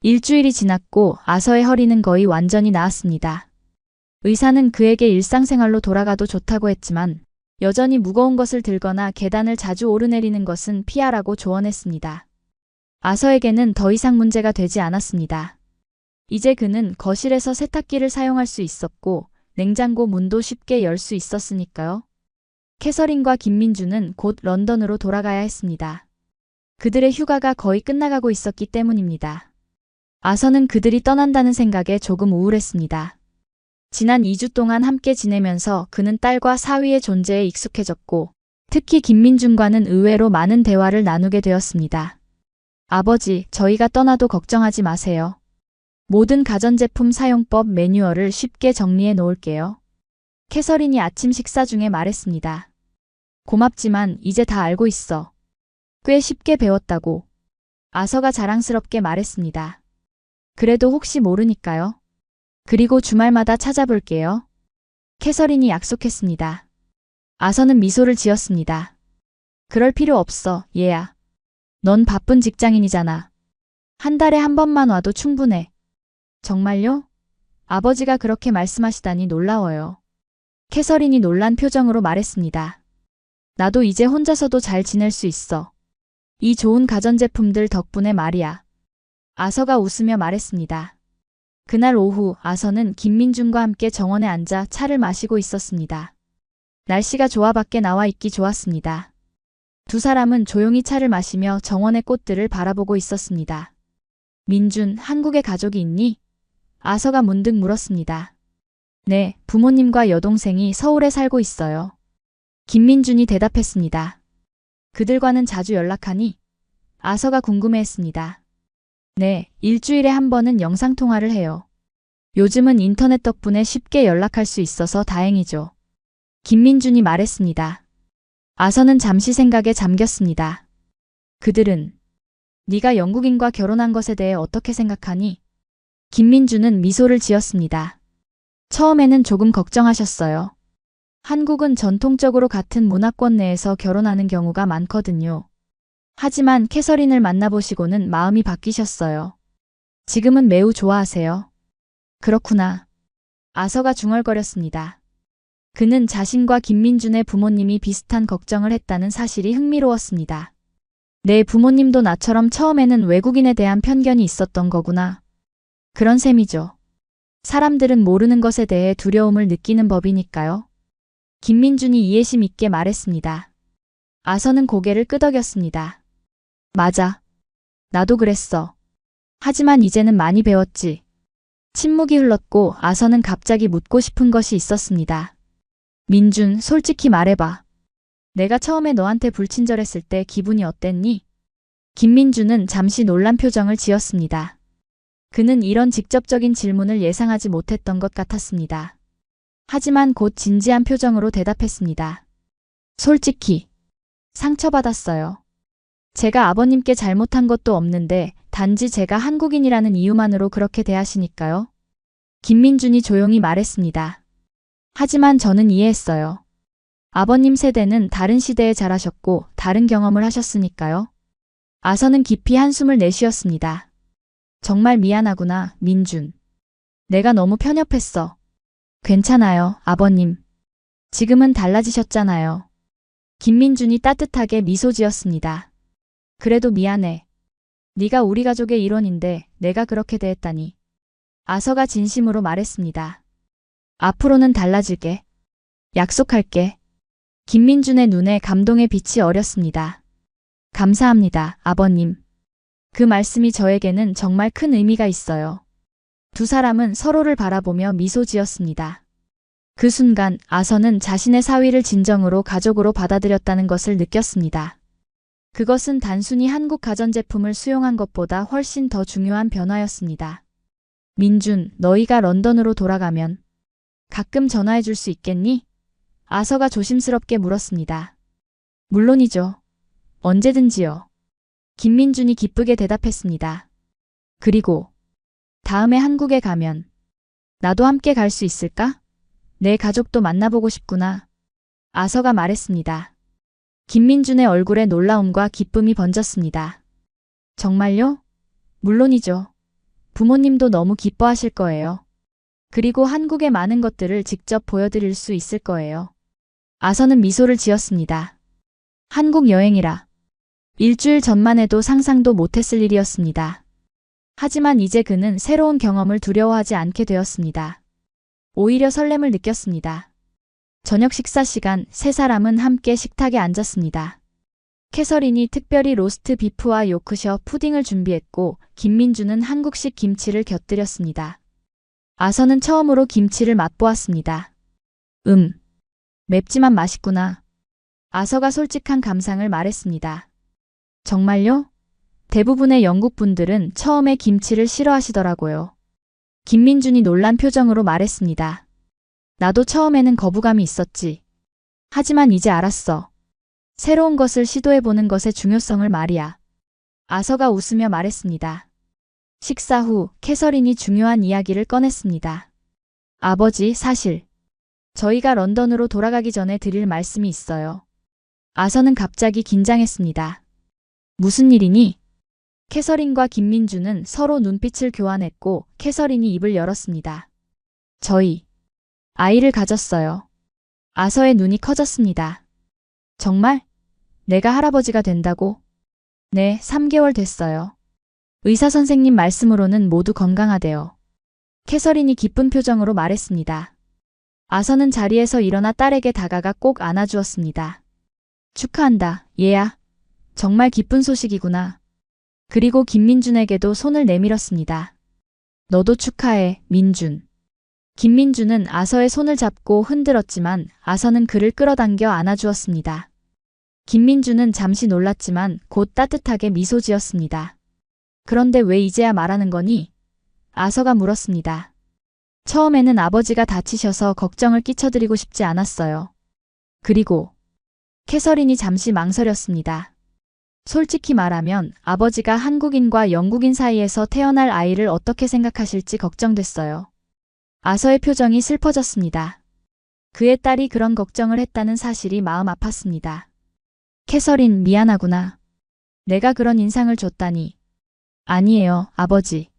일주일이 지났고 아서의 허리는 거의 완전히 나았습니다. 의사는 그에게 일상생활로 돌아가도 좋다고 했지만 여전히 무거운 것을 들거나 계단을 자주 오르내리는 것은 피하라고 조언했습니다. 아서에게는 더 이상 문제가 되지 않았습니다. 이제 그는 거실에서 세탁기를 사용할 수 있었고 냉장고 문도 쉽게 열 수 있었으니까요. 캐서린과 김민주는 곧 런던으로 돌아가야 했습니다. 그들의 휴가가 거의 끝나가고 있었기 때문입니다. 아서는 그들이 떠난다는 생각에 조금 우울했습니다. 지난 2주 동안 함께 지내면서 그는 딸과 사위의 존재에 익숙해졌고 특히 김민준과는 의외로 많은 대화를 나누게 되었습니다. 아버지, 저희가 떠나도 걱정하지 마세요. 모든 가전제품 사용법 매뉴얼을 쉽게 정리해 놓을게요. 캐서린이 아침 식사 중에 말했습니다. 고맙지만 이제 다 알고 있어. 꽤 쉽게 배웠다고. 아서가 자랑스럽게 말했습니다. 그래도 혹시 모르니까요. 그리고 주말마다 찾아볼게요. 캐서린이 약속했습니다. 아서는 미소를 지었습니다. 그럴 필요 없어, 얘야. 넌 바쁜 직장인이잖아. 한 달에 한 번만 와도 충분해. 정말요? 아버지가 그렇게 말씀하시다니 놀라워요. 캐서린이 놀란 표정으로 말했습니다. 나도 이제 혼자서도 잘 지낼 수 있어. 이 좋은 가전제품들 덕분에 말이야. 아서가 웃으며 말했습니다. 그날 오후 아서는 김민준과 함께 정원에 앉아 차를 마시고 있었습니다. 날씨가 좋아 밖에 나와 있기 좋았습니다. 두 사람은 조용히 차를 마시며 정원의 꽃들을 바라보고 있었습니다. 민준, 한국에 가족이 있니? 아서가 문득 물었습니다. 네, 부모님과 여동생이 서울에 살고 있어요. 김민준이 대답했습니다. 그들과는 자주 연락하니? 아서가 궁금해했습니다. 네, 일주일에 한 번은 영상통화를 해요. 요즘은 인터넷 덕분에 쉽게 연락할 수 있어서 다행이죠. 김민준이 말했습니다. 아서는 잠시 생각에 잠겼습니다. 그들은 네가 영국인과 결혼한 것에 대해 어떻게 생각하니? 김민준은 미소를 지었습니다. 처음에는 조금 걱정하셨어요. 한국은 전통적으로 같은 문화권 내에서 결혼하는 경우가 많거든요. 하지만 캐서린을 만나보시고는 마음이 바뀌셨어요. 지금은 매우 좋아하세요. 그렇구나. 아서가 중얼거렸습니다. 그는 자신과 김민준의 부모님이 비슷한 걱정을 했다는 사실이 흥미로웠습니다. 내 부모님도 나처럼 처음에는 외국인에 대한 편견이 있었던 거구나. 그런 셈이죠. 사람들은 모르는 것에 대해 두려움을 느끼는 법이니까요. 김민준이 이해심 있게 말했습니다. 아서는 고개를 끄덕였습니다. 맞아. 나도 그랬어. 하지만 이제는 많이 배웠지. 침묵이 흘렀고 아서는 갑자기 묻고 싶은 것이 있었습니다. 민준, 솔직히 말해봐. 내가 처음에 너한테 불친절했을 때 기분이 어땠니? 김민준은 잠시 놀란 표정을 지었습니다. 그는 이런 직접적인 질문을 예상하지 못했던 것 같았습니다. 하지만 곧 진지한 표정으로 대답했습니다. 솔직히 상처받았어요. 제가 아버님께 잘못한 것도 없는데 단지 제가 한국인이라는 이유만으로 그렇게 대하시니까요. 김민준이 조용히 말했습니다. 하지만 저는 이해했어요. 아버님 세대는 다른 시대에 자라셨고 다른 경험을 하셨으니까요. 아서는 깊이 한숨을 내쉬었습니다. 정말 미안하구나, 민준. 내가 너무 편협했어. 괜찮아요, 아버님. 지금은 달라지셨잖아요. 김민준이 따뜻하게 미소 지었습니다. 그래도 미안해. 네가 우리 가족의 일원인데 내가 그렇게 대했다니. 아서가 진심으로 말했습니다. 앞으로는 달라질게. 약속할게. 김민준의 눈에 감동의 빛이 어렸습니다. 감사합니다, 아버님. 그 말씀이 저에게는 정말 큰 의미가 있어요. 두 사람은 서로를 바라보며 미소 지었습니다. 그 순간 아서는 자신의 사위를 진정으로 가족으로 받아들였다는 것을 느꼈습니다. 그것은 단순히 한국 가전제품을 수용한 것보다 훨씬 더 중요한 변화였습니다. 민준, 너희가 런던으로 돌아가면 가끔 전화해 줄 수 있겠니? 아서가 조심스럽게 물었습니다. 물론이죠. 언제든지요. 김민준이 기쁘게 대답했습니다. 그리고 다음에 한국에 가면 나도 함께 갈 수 있을까? 내 가족도 만나보고 싶구나. 아서가 말했습니다. 김민준의 얼굴에 놀라움과 기쁨이 번졌습니다. 정말요? 물론이죠. 부모님도 너무 기뻐하실 거예요. 그리고 한국의 많은 것들을 직접 보여드릴 수 있을 거예요. 아서는 미소를 지었습니다. 한국 여행이라. 일주일 전만 해도 상상도 못했을 일이었습니다. 하지만 이제 그는 새로운 경험을 두려워하지 않게 되었습니다. 오히려 설렘을 느꼈습니다. 저녁 식사 시간 세 사람은 함께 식탁에 앉았습니다. 캐서린이 특별히 로스트 비프와 요크셔 푸딩을 준비했고 김민준은 한국식 김치를 곁들였습니다. 아서는 처음으로 김치를 맛보았습니다. 맵지만 맛있구나. 아서가 솔직한 감상을 말했습니다. 정말요? 대부분의 영국 분들은 처음에 김치를 싫어하시더라고요. 김민준이 놀란 표정으로 말했습니다. 나도 처음에는 거부감이 있었지. 하지만 이제 알았어. 새로운 것을 시도해보는 것의 중요성을 말이야. 아서가 웃으며 말했습니다. 식사 후 캐서린이 중요한 이야기를 꺼냈습니다. 아버지, 사실 저희가 런던으로 돌아가기 전에 드릴 말씀이 있어요. 아서는 갑자기 긴장했습니다. 무슨 일이니? 캐서린과 김민준은 서로 눈빛을 교환했고 캐서린이 입을 열었습니다. 저희 아이를 가졌어요. 아서의 눈이 커졌습니다. 정말? 내가 할아버지가 된다고? 네, 3개월 됐어요. 의사 선생님 말씀으로는 모두 건강하대요. 캐서린이 기쁜 표정으로 말했습니다. 아서는 자리에서 일어나 딸에게 다가가 꼭 안아주었습니다. 축하한다, 얘야. 정말 기쁜 소식이구나. 그리고 김민준에게도 손을 내밀었습니다. 너도 축하해, 민준. 김민준은 아서의 손을 잡고 흔들었지만 아서는 그를 끌어당겨 안아주었습니다. 김민주는 잠시 놀랐지만 곧 따뜻하게 미소 지었습니다. 그런데 왜 이제야 말하는 거니? 아서가 물었습니다. 처음에는 아버지가 다치셔서 걱정을 끼쳐드리고 싶지 않았어요. 그리고 캐서린이 잠시 망설였습니다. 솔직히 말하면 아버지가 한국인과 영국인 사이에서 태어날 아이를 어떻게 생각하실지 걱정됐어요. 아서의 표정이 슬퍼졌습니다. 그의 딸이 그런 걱정을 했다는 사실이 마음 아팠습니다. 캐서린, 미안하구나. 내가 그런 인상을 줬다니. 아니에요, 아버지.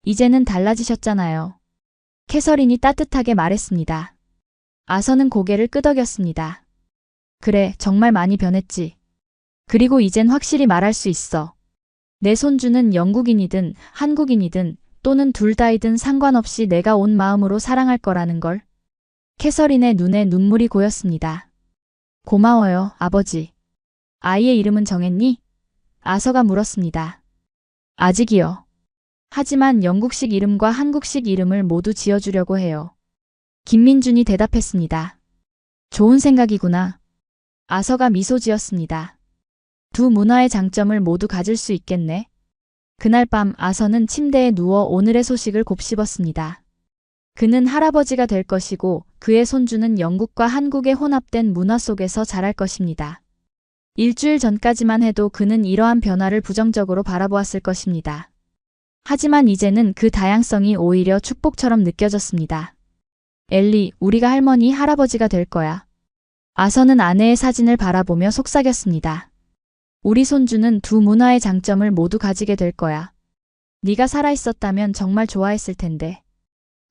이제는 달라지셨잖아요. 캐서린이 따뜻하게 말했습니다. 아서는 고개를 끄덕였습니다. 그래, 정말 많이 변했지. 그리고 이젠 확실히 말할 수 있어. 내 손주는 영국인이든 한국인이든 또는 둘 다이든 상관없이 내가 온 마음으로 사랑할 거라는 걸. 캐서린의 눈에 눈물이 고였습니다. 고마워요, 아버지. 아이의 이름은 정했니? 아서가 물었습니다. 아직이요. 하지만 영국식 이름과 한국식 이름을 모두 지어주려고 해요. 김민준이 대답했습니다. 좋은 생각이구나. 아서가 미소 지었습니다. 두 문화의 장점을 모두 가질 수 있겠네. 그날 밤 아서는 침대에 누워 오늘의 소식을 곱씹었습니다. 그는 할아버지가 될 것이고 그의 손주는 영국과 한국의 혼합된 문화 속에서 자랄 것입니다. 일주일 전까지만 해도 그는 이러한 변화를 부정적으로 바라보았을 것입니다. 하지만 이제는 그 다양성이 오히려 축복처럼 느껴졌습니다. 엘리, 우리가 할머니, 할아버지가 될 거야. 아서는 아내의 사진을 바라보며 속삭였습니다. 우리 손주는 두 문화의 장점을 모두 가지게 될 거야. 네가 살아있었다면 정말 좋아했을 텐데.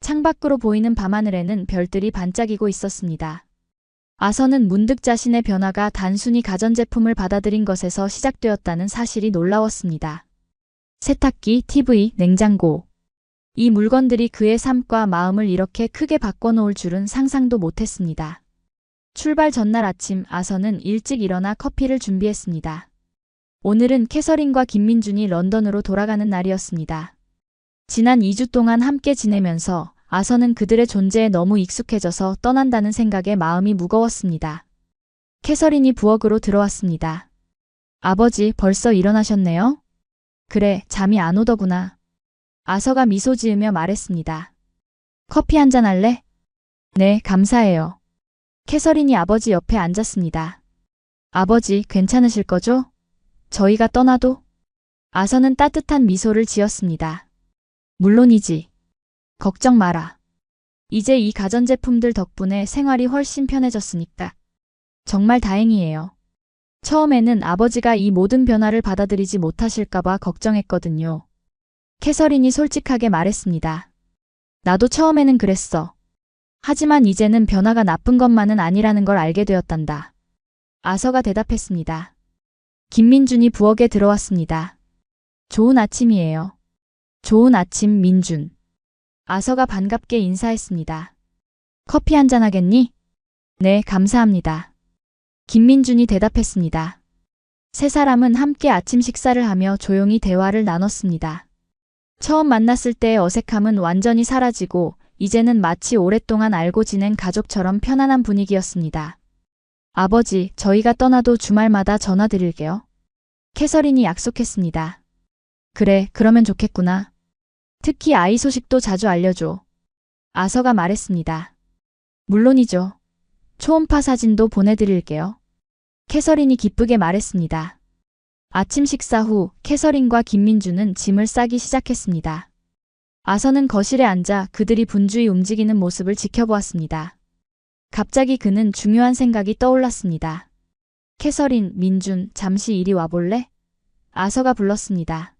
창밖으로 보이는 밤하늘에는 별들이 반짝이고 있었습니다. 아서는 문득 자신의 변화가 단순히 가전제품을 받아들인 것에서 시작되었다는 사실이 놀라웠습니다. 세탁기, TV, 냉장고. 이 물건들이 그의 삶과 마음을 이렇게 크게 바꿔놓을 줄은 상상도 못했습니다. 출발 전날 아침 아서는 일찍 일어나 커피를 준비했습니다. 오늘은 캐서린과 김민준이 런던으로 돌아가는 날이었습니다. 지난 2주 동안 함께 지내면서 아서는 그들의 존재에 너무 익숙해져서 떠난다는 생각에 마음이 무거웠습니다. 캐서린이 부엌으로 들어왔습니다. 아버지, 벌써 일어나셨네요? 그래, 잠이 안 오더구나. 아서가 미소 지으며 말했습니다. 커피 한잔 할래? 네, 감사해요. 캐서린이 아버지 옆에 앉았습니다. 아버지, 괜찮으실 거죠? 저희가 떠나도? 아서는 따뜻한 미소를 지었습니다. 물론이지. 걱정 마라. 이제 이 가전제품들 덕분에 생활이 훨씬 편해졌으니까. 정말 다행이에요. 처음에는 아버지가 이 모든 변화를 받아들이지 못하실까봐 걱정했거든요. 캐서린이 솔직하게 말했습니다. 나도 처음에는 그랬어. 하지만 이제는 변화가 나쁜 것만은 아니라는 걸 알게 되었단다. 아서가 대답했습니다. 김민준이 부엌에 들어왔습니다. 좋은 아침이에요. 좋은 아침, 민준. 아서가 반갑게 인사했습니다. 커피 한잔 하겠니? 네, 감사합니다. 김민준이 대답했습니다. 세 사람은 함께 아침 식사를 하며 조용히 대화를 나눴습니다. 처음 만났을 때의 어색함은 완전히 사라지고 이제는 마치 오랫동안 알고 지낸 가족처럼 편안한 분위기였습니다. 아버지, 저희가 떠나도 주말마다 전화드릴게요. 캐서린이 약속했습니다. 그래, 그러면 좋겠구나. 특히 아이 소식도 자주 알려줘. 아서가 말했습니다. 물론이죠. 초음파 사진도 보내드릴게요. 캐서린이 기쁘게 말했습니다. 아침 식사 후 캐서린과 김민주는 짐을 싸기 시작했습니다. 아서는 거실에 앉아 그들이 분주히 움직이는 모습을 지켜보았습니다. 갑자기 그는 중요한 생각이 떠올랐습니다. 캐서린, 민준, 잠시 이리 와볼래? 아서가 불렀습니다.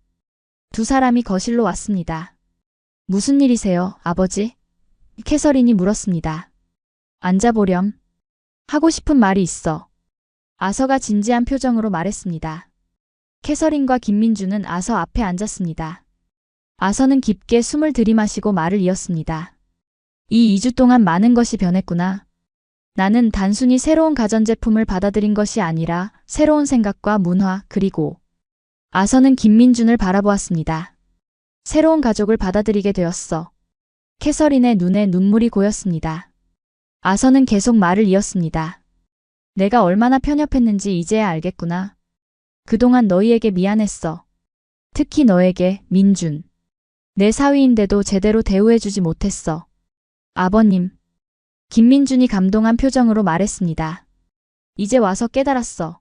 두 사람이 거실로 왔습니다. 무슨 일이세요, 아버지? 캐서린이 물었습니다. 앉아보렴. 하고 싶은 말이 있어. 아서가 진지한 표정으로 말했습니다. 캐서린과 김민주는 아서 앞에 앉았습니다. 아서는 깊게 숨을 들이마시고 말을 이었습니다. 이 2주 동안 많은 것이 변했구나. 나는 단순히 새로운 가전제품을 받아들인 것이 아니라 새로운 생각과 문화 그리고 아서는 김민준을 바라보았습니다. 새로운 가족을 받아들이게 되었어. 캐서린의 눈에 눈물이 고였습니다. 아서는 계속 말을 이었습니다. 내가 얼마나 편협했는지 이제야 알겠구나. 그동안 너희에게 미안했어. 특히 너에게, 민준. 내 사위인데도 제대로 대우해주지 못했어. 아버님. 김민준이 감동한 표정으로 말했습니다. 이제 와서 깨달았어.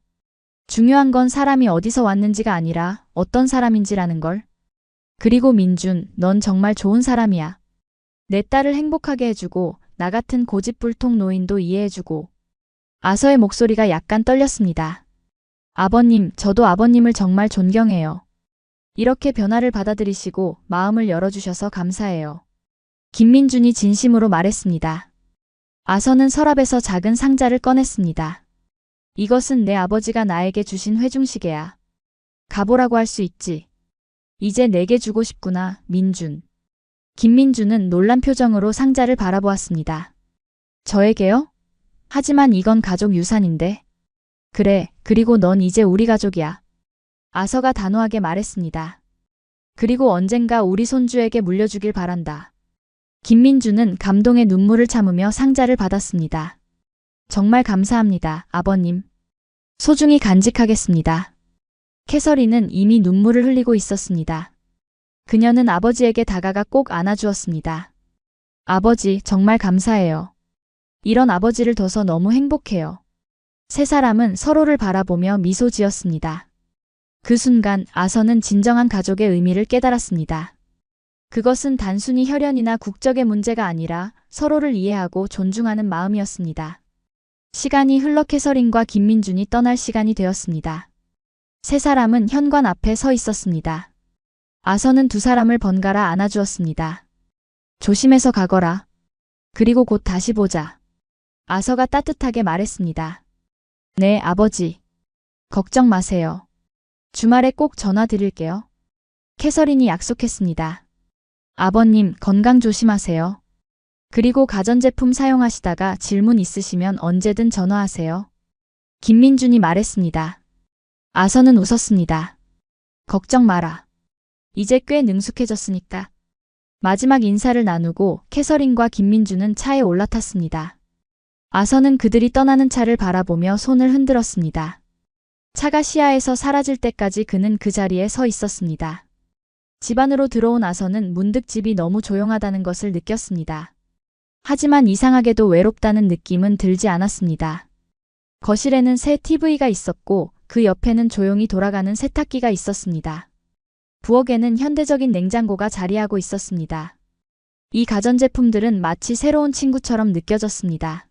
중요한 건 사람이 어디서 왔는지가 아니라 어떤 사람인지라는 걸. 그리고 민준, 넌 정말 좋은 사람이야. 내 딸을 행복하게 해주고 나 같은 고집불통 노인도 이해해주고. 아서의 목소리가 약간 떨렸습니다. 아버님, 저도 아버님을 정말 존경해요. 이렇게 변화를 받아들이시고 마음을 열어주셔서 감사해요. 김민준이 진심으로 말했습니다. 아서는 서랍에서 작은 상자를 꺼냈습니다. 이것은 내 아버지가 나에게 주신 회중시계야. 가보라고 할 수 있지. 이제 내게 주고 싶구나, 민준. 김민준은 놀란 표정으로 상자를 바라보았습니다. 저에게요? 하지만 이건 가족 유산인데. 그래, 그리고 넌 이제 우리 가족이야. 아서가 단호하게 말했습니다. 그리고 언젠가 우리 손주에게 물려주길 바란다. 김민준은 감동의 눈물을 참으며 상자를 받았습니다. 정말 감사합니다, 아버님. 소중히 간직하겠습니다. 캐서린은 이미 눈물을 흘리고 있었습니다. 그녀는 아버지에게 다가가 꼭 안아주었습니다. 아버지, 정말 감사해요. 이런 아버지를 둬서 너무 행복해요. 세 사람은 서로를 바라보며 미소 지었습니다. 그 순간 아서는 진정한 가족의 의미를 깨달았습니다. 그것은 단순히 혈연이나 국적의 문제가 아니라 서로를 이해하고 존중하는 마음이었습니다. 시간이 흘러 캐서린과 김민준이 떠날 시간이 되었습니다. 세 사람은 현관 앞에 서 있었습니다. 아서는 두 사람을 번갈아 안아주었습니다. 조심해서 가거라. 그리고 곧 다시 보자. 아서가 따뜻하게 말했습니다. 네, 아버지. 걱정 마세요. 주말에 꼭 전화 드릴게요. 캐서린이 약속했습니다. 아버님, 건강 조심하세요. 그리고 가전제품 사용하시다가 질문 있으시면 언제든 전화하세요. 김민준이 말했습니다. 아서는 웃었습니다. 걱정 마라. 이제 꽤 능숙해졌으니까. 마지막 인사를 나누고 캐서린과 김민준은 차에 올라탔습니다. 아서는 그들이 떠나는 차를 바라보며 손을 흔들었습니다. 차가 시야에서 사라질 때까지 그는 그 자리에 서 있었습니다. 집 안으로 들어온 아서는 문득 집이 너무 조용하다는 것을 느꼈습니다. 하지만 이상하게도 외롭다는 느낌은 들지 않았습니다. 거실에는 새 TV가 있었고 그 옆에는 조용히 돌아가는 세탁기가 있었습니다. 부엌에는 현대적인 냉장고가 자리하고 있었습니다. 이 가전제품들은 마치 새로운 친구처럼 느껴졌습니다.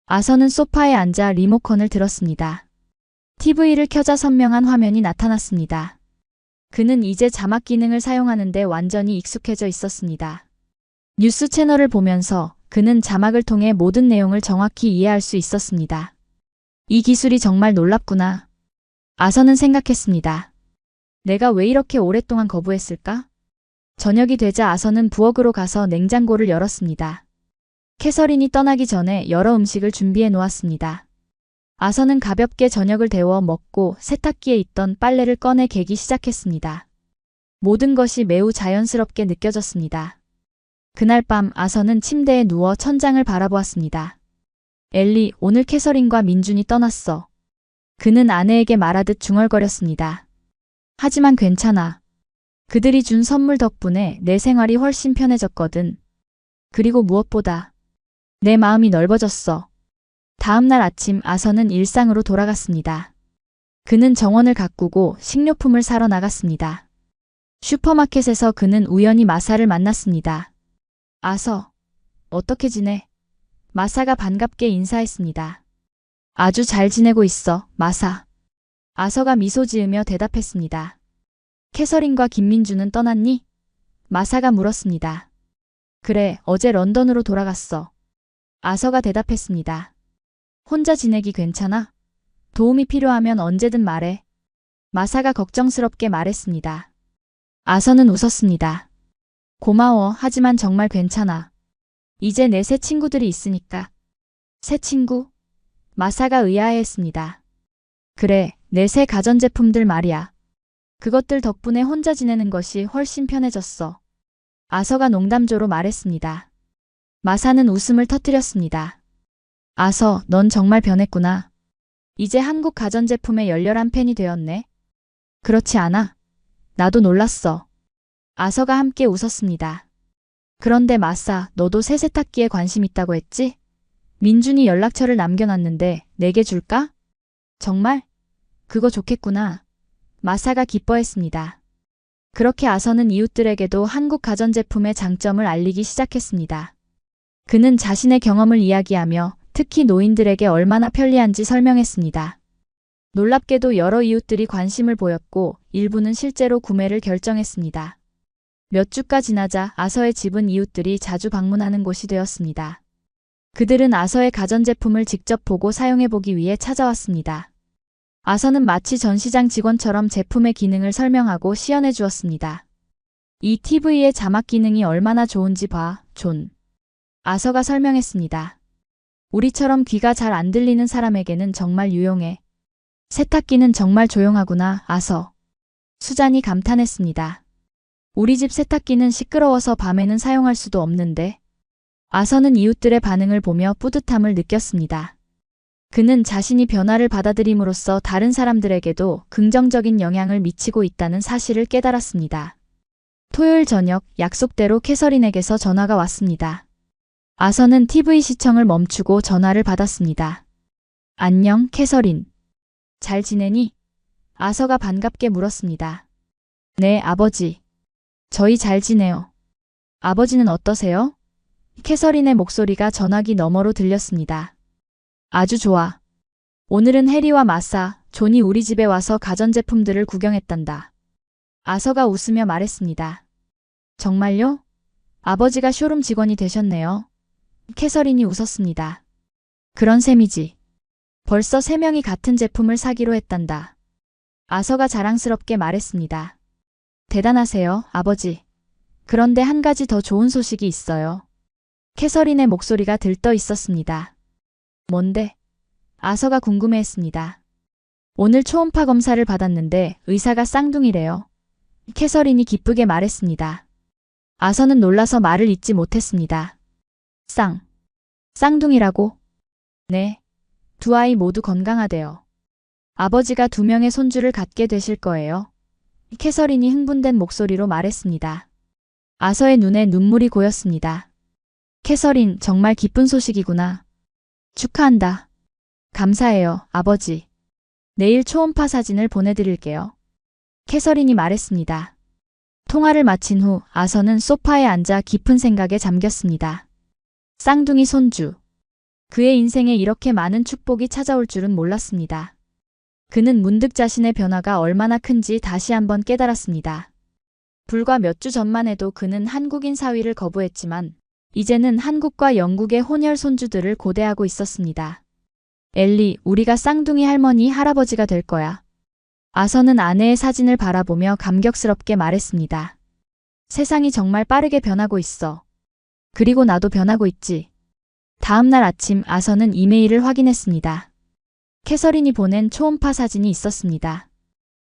아서는 소파에 앉아 리모컨을 들었습니다. TV를 켜자 선명한 화면이 나타났습니다. 그는 이제 자막 기능을 사용하는데 완전히 익숙해져 있었습니다. 뉴스 채널을 보면서 그는 자막을 통해 모든 내용을 정확히 이해할 수 있었습니다. 이 기술이 정말 놀랍구나. 아서는 생각했습니다. 내가 왜 이렇게 오랫동안 거부했을까? 저녁이 되자 아서는 부엌으로 가서 냉장고를 열었습니다. 캐서린이 떠나기 전에 여러 음식을 준비해 놓았습니다. 아서는 가볍게 저녁을 데워 먹고 세탁기에 있던 빨래를 꺼내 개기 시작했습니다. 모든 것이 매우 자연스럽게 느껴졌습니다. 그날 밤 아서는 침대에 누워 천장을 바라보았습니다. 엘리, 오늘 캐서린과 민준이 떠났어. 그는 아내에게 말하듯 중얼거렸습니다. 하지만 괜찮아. 그들이 준 선물 덕분에 내 생활이 훨씬 편해졌거든. 그리고 무엇보다 내 마음이 넓어졌어. 다음 날 아침 아서는 일상으로 돌아갔습니다. 그는 정원을 가꾸고 식료품을 사러 나갔습니다. 슈퍼마켓에서 그는 우연히 마사를 만났습니다. 아서, 어떻게 지내? 마사가 반갑게 인사했습니다. 아주 잘 지내고 있어, 마사. 아서가 미소 지으며 대답했습니다. 캐서린과 김민준은 떠났니? 마사가 물었습니다. 그래, 어제 런던으로 돌아갔어. 아서가 대답했습니다. 혼자 지내기 괜찮아? 도움이 필요하면 언제든 말해. 마사가 걱정스럽게 말했습니다. 아서는 웃었습니다. 고마워, 하지만 정말 괜찮아. 이제 내 새 친구들이 있으니까. 새 친구? 마사가 의아해했습니다. 그래, 내 새 가전제품들 말이야. 그것들 덕분에 혼자 지내는 것이 훨씬 편해졌어. 아서가 농담조로 말했습니다. 마사는 웃음을 터뜨렸습니다. 아서, 넌 정말 변했구나. 이제 한국 가전제품의 열렬한 팬이 되었네. 그렇지 않아? 나도 놀랐어. 아서가 함께 웃었습니다. 그런데 마사, 너도 새 세탁기에 관심 있다고 했지? 민준이 연락처를 남겨놨는데 내게 줄까? 정말? 그거 좋겠구나. 마사가 기뻐했습니다. 그렇게 아서는 이웃들에게도 한국 가전제품의 장점을 알리기 시작했습니다. 그는 자신의 경험을 이야기하며 특히 노인들에게 얼마나 편리한지 설명했습니다. 놀랍게도 여러 이웃들이 관심을 보였고 일부는 실제로 구매를 결정했습니다. 몇 주가 지나자 아서의 집은 이웃들이 자주 방문하는 곳이 되었습니다. 그들은 아서의 가전제품을 직접 보고 사용해보기 위해 찾아왔습니다. 아서는 마치 전시장 직원처럼 제품의 기능을 설명하고 시연해 주었습니다. 이 TV의 자막 기능이 얼마나 좋은지 봐, 존. 아서가 설명했습니다. 우리처럼 귀가 잘 안 들리는 사람에게는 정말 유용해. 세탁기는 정말 조용하구나, 아서. 수잔이 감탄했습니다. 우리 집 세탁기는 시끄러워서 밤에는 사용할 수도 없는데. 아서는 이웃들의 반응을 보며 뿌듯함을 느꼈습니다. 그는 자신이 변화를 받아들임으로써 다른 사람들에게도 긍정적인 영향을 미치고 있다는 사실을 깨달았습니다. 토요일 저녁 약속대로 캐서린에게서 전화가 왔습니다. 아서는 TV 시청을 멈추고 전화를 받았습니다. 안녕, 캐서린. 잘 지내니? 아서가 반갑게 물었습니다. 네, 아버지. 저희 잘 지내요. 아버지는 어떠세요? 캐서린의 목소리가 전화기 너머로 들렸습니다. 아주 좋아. 오늘은 해리와 마사, 존이 우리 집에 와서 가전제품들을 구경했단다. 아서가 웃으며 말했습니다. 정말요? 아버지가 쇼룸 직원이 되셨네요. 캐서린이 웃었습니다. 그런 셈이지. 벌써 3명이 같은 제품을 사기로 했단다. 아서가 자랑스럽게 말했습니다. 대단하세요, 아버지. 그런데 한 가지 더 좋은 소식이 있어요. 캐서린의 목소리가 들떠 있었습니다. 뭔데? 아서가 궁금해했습니다. 오늘 초음파 검사를 받았는데 의사가 쌍둥이래요. 캐서린이 기쁘게 말했습니다. 아서는 놀라서 말을 잇지 못했습니다. 쌍둥이라고? 네. 두 아이 모두 건강하대요. 아버지가 2명의 손주를 갖게 되실 거예요. 캐서린이 흥분된 목소리로 말했습니다. 아서의 눈에 눈물이 고였습니다. 캐서린, 정말 기쁜 소식이구나. 축하한다. 감사해요, 아버지. 내일 초음파 사진을 보내드릴게요. 캐서린이 말했습니다. 통화를 마친 후 아서는 소파에 앉아 깊은 생각에 잠겼습니다. 쌍둥이 손주. 그의 인생에 이렇게 많은 축복이 찾아올 줄은 몰랐습니다. 그는 문득 자신의 변화가 얼마나 큰지 다시 한번 깨달았습니다. 불과 몇 주 전만 해도 그는 한국인 사위를 거부했지만 이제는 한국과 영국의 혼혈 손주들을 고대하고 있었습니다. 엘리, 우리가 쌍둥이 할머니, 할아버지가 될 거야. 아서는 아내의 사진을 바라보며 감격스럽게 말했습니다. 세상이 정말 빠르게 변하고 있어. 그리고 나도 변하고 있지. 다음 날 아침 아서는 이메일을 확인했습니다. 캐서린이 보낸 초음파 사진이 있었습니다.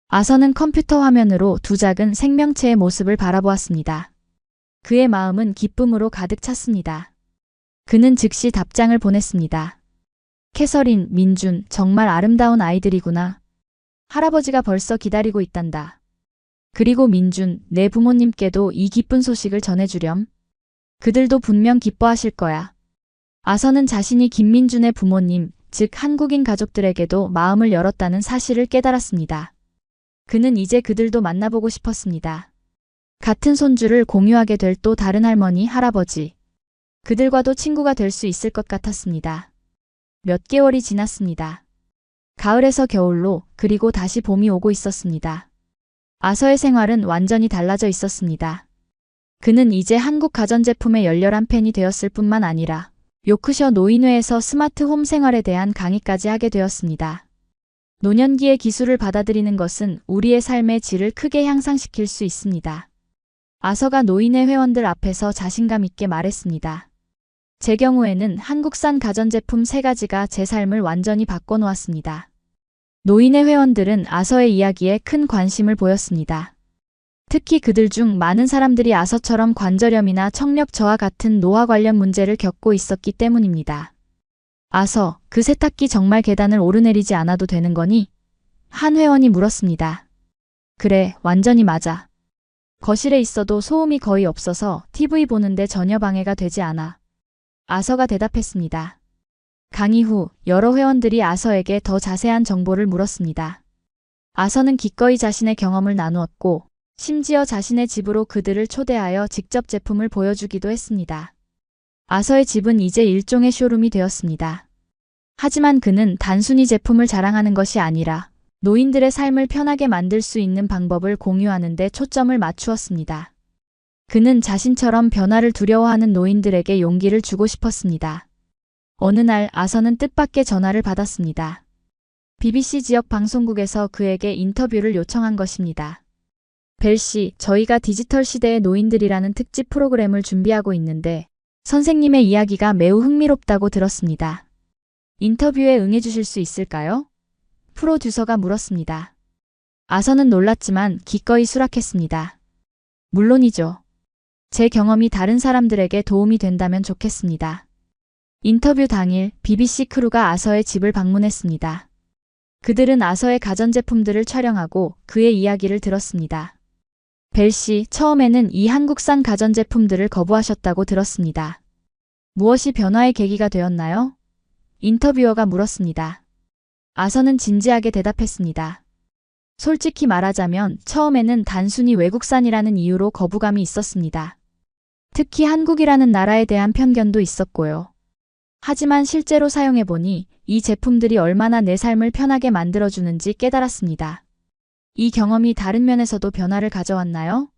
아서는 컴퓨터 화면으로 두 작은 생명체의 모습을 바라보았습니다. 그의 마음은 기쁨으로 가득 찼습니다. 그는 즉시 답장을 보냈습니다. 캐서린, 민준, 정말 아름다운 아이들이구나. 할아버지가 벌써 기다리고 있단다. 그리고 민준, 내 부모님께도 이 기쁜 소식을 전해주렴. 그들도 분명 기뻐하실 거야. 아서는 자신이 김민준의 부모님, 즉 한국인 가족들에게도 마음을 열었다는 사실을 깨달았습니다. 그는 이제 그들도 만나보고 싶었습니다. 같은 손주를 공유하게 될 또 다른 할머니, 할아버지. 그들과도 친구가 될 수 있을 것 같았습니다. 몇 개월이 지났습니다. 가을에서 겨울로 그리고 다시 봄이 오고 있었습니다. 아서의 생활은 완전히 달라져 있었습니다. 그는 이제 한국 가전제품의 열렬한 팬이 되었을 뿐만 아니라 요크셔 노인회에서 스마트 홈 생활에 대한 강의까지 하게 되었습니다. 노년기의 기술을 받아들이는 것은 우리의 삶의 질을 크게 향상시킬 수 있습니다. 아서가 노인회 회원들 앞에서 자신감 있게 말했습니다. 제 경우에는 한국산 가전제품 3가지가 제 삶을 완전히 바꿔놓았습니다. 노인회 회원들은 아서의 이야기에 큰 관심을 보였습니다. 특히 그들 중 많은 사람들이 아서처럼 관절염이나 청력 저하 같은 노화 관련 문제를 겪고 있었기 때문입니다. 아서, 그 세탁기 정말 계단을 오르내리지 않아도 되는 거니? 한 회원이 물었습니다. 그래, 완전히 맞아. 거실에 있어도 소음이 거의 없어서 TV 보는데 전혀 방해가 되지 않아. 아서가 대답했습니다. 강의 후 여러 회원들이 아서에게 더 자세한 정보를 물었습니다. 아서는 기꺼이 자신의 경험을 나누었고 심지어 자신의 집으로 그들을 초대하여 직접 제품을 보여주기도 했습니다. 아서의 집은 이제 일종의 쇼룸이 되었습니다. 하지만 그는 단순히 제품을 자랑하는 것이 아니라 노인들의 삶을 편하게 만들 수 있는 방법을 공유하는 데 초점을 맞추었습니다. 그는 자신처럼 변화를 두려워하는 노인들에게 용기를 주고 싶었습니다. 어느 날 아서는 뜻밖의 전화를 받았습니다. BBC 지역 방송국에서 그에게 인터뷰를 요청한 것입니다. 벨 씨, 저희가 디지털 시대의 노인들이라는 특집 프로그램을 준비하고 있는데 선생님의 이야기가 매우 흥미롭다고 들었습니다. 인터뷰에 응해주실 수 있을까요? 프로듀서가 물었습니다. 아서는 놀랐지만 기꺼이 수락했습니다. 물론이죠. 제 경험이 다른 사람들에게 도움이 된다면 좋겠습니다. 인터뷰 당일 BBC 크루가 아서의 집을 방문했습니다. 그들은 아서의 가전제품들을 촬영하고 그의 이야기를 들었습니다. 벨 씨, 처음에는 이 한국산 가전제품들을 거부하셨다고 들었습니다. 무엇이 변화의 계기가 되었나요? 인터뷰어가 물었습니다. 아서는 진지하게 대답했습니다. 솔직히 말하자면 처음에는 단순히 외국산이라는 이유로 거부감이 있었습니다. 특히 한국이라는 나라에 대한 편견도 있었고요. 하지만 실제로 사용해보니 이 제품들이 얼마나 내 삶을 편하게 만들어주는지 깨달았습니다. 이 경험이 다른 면에서도 변화를 가져왔나요?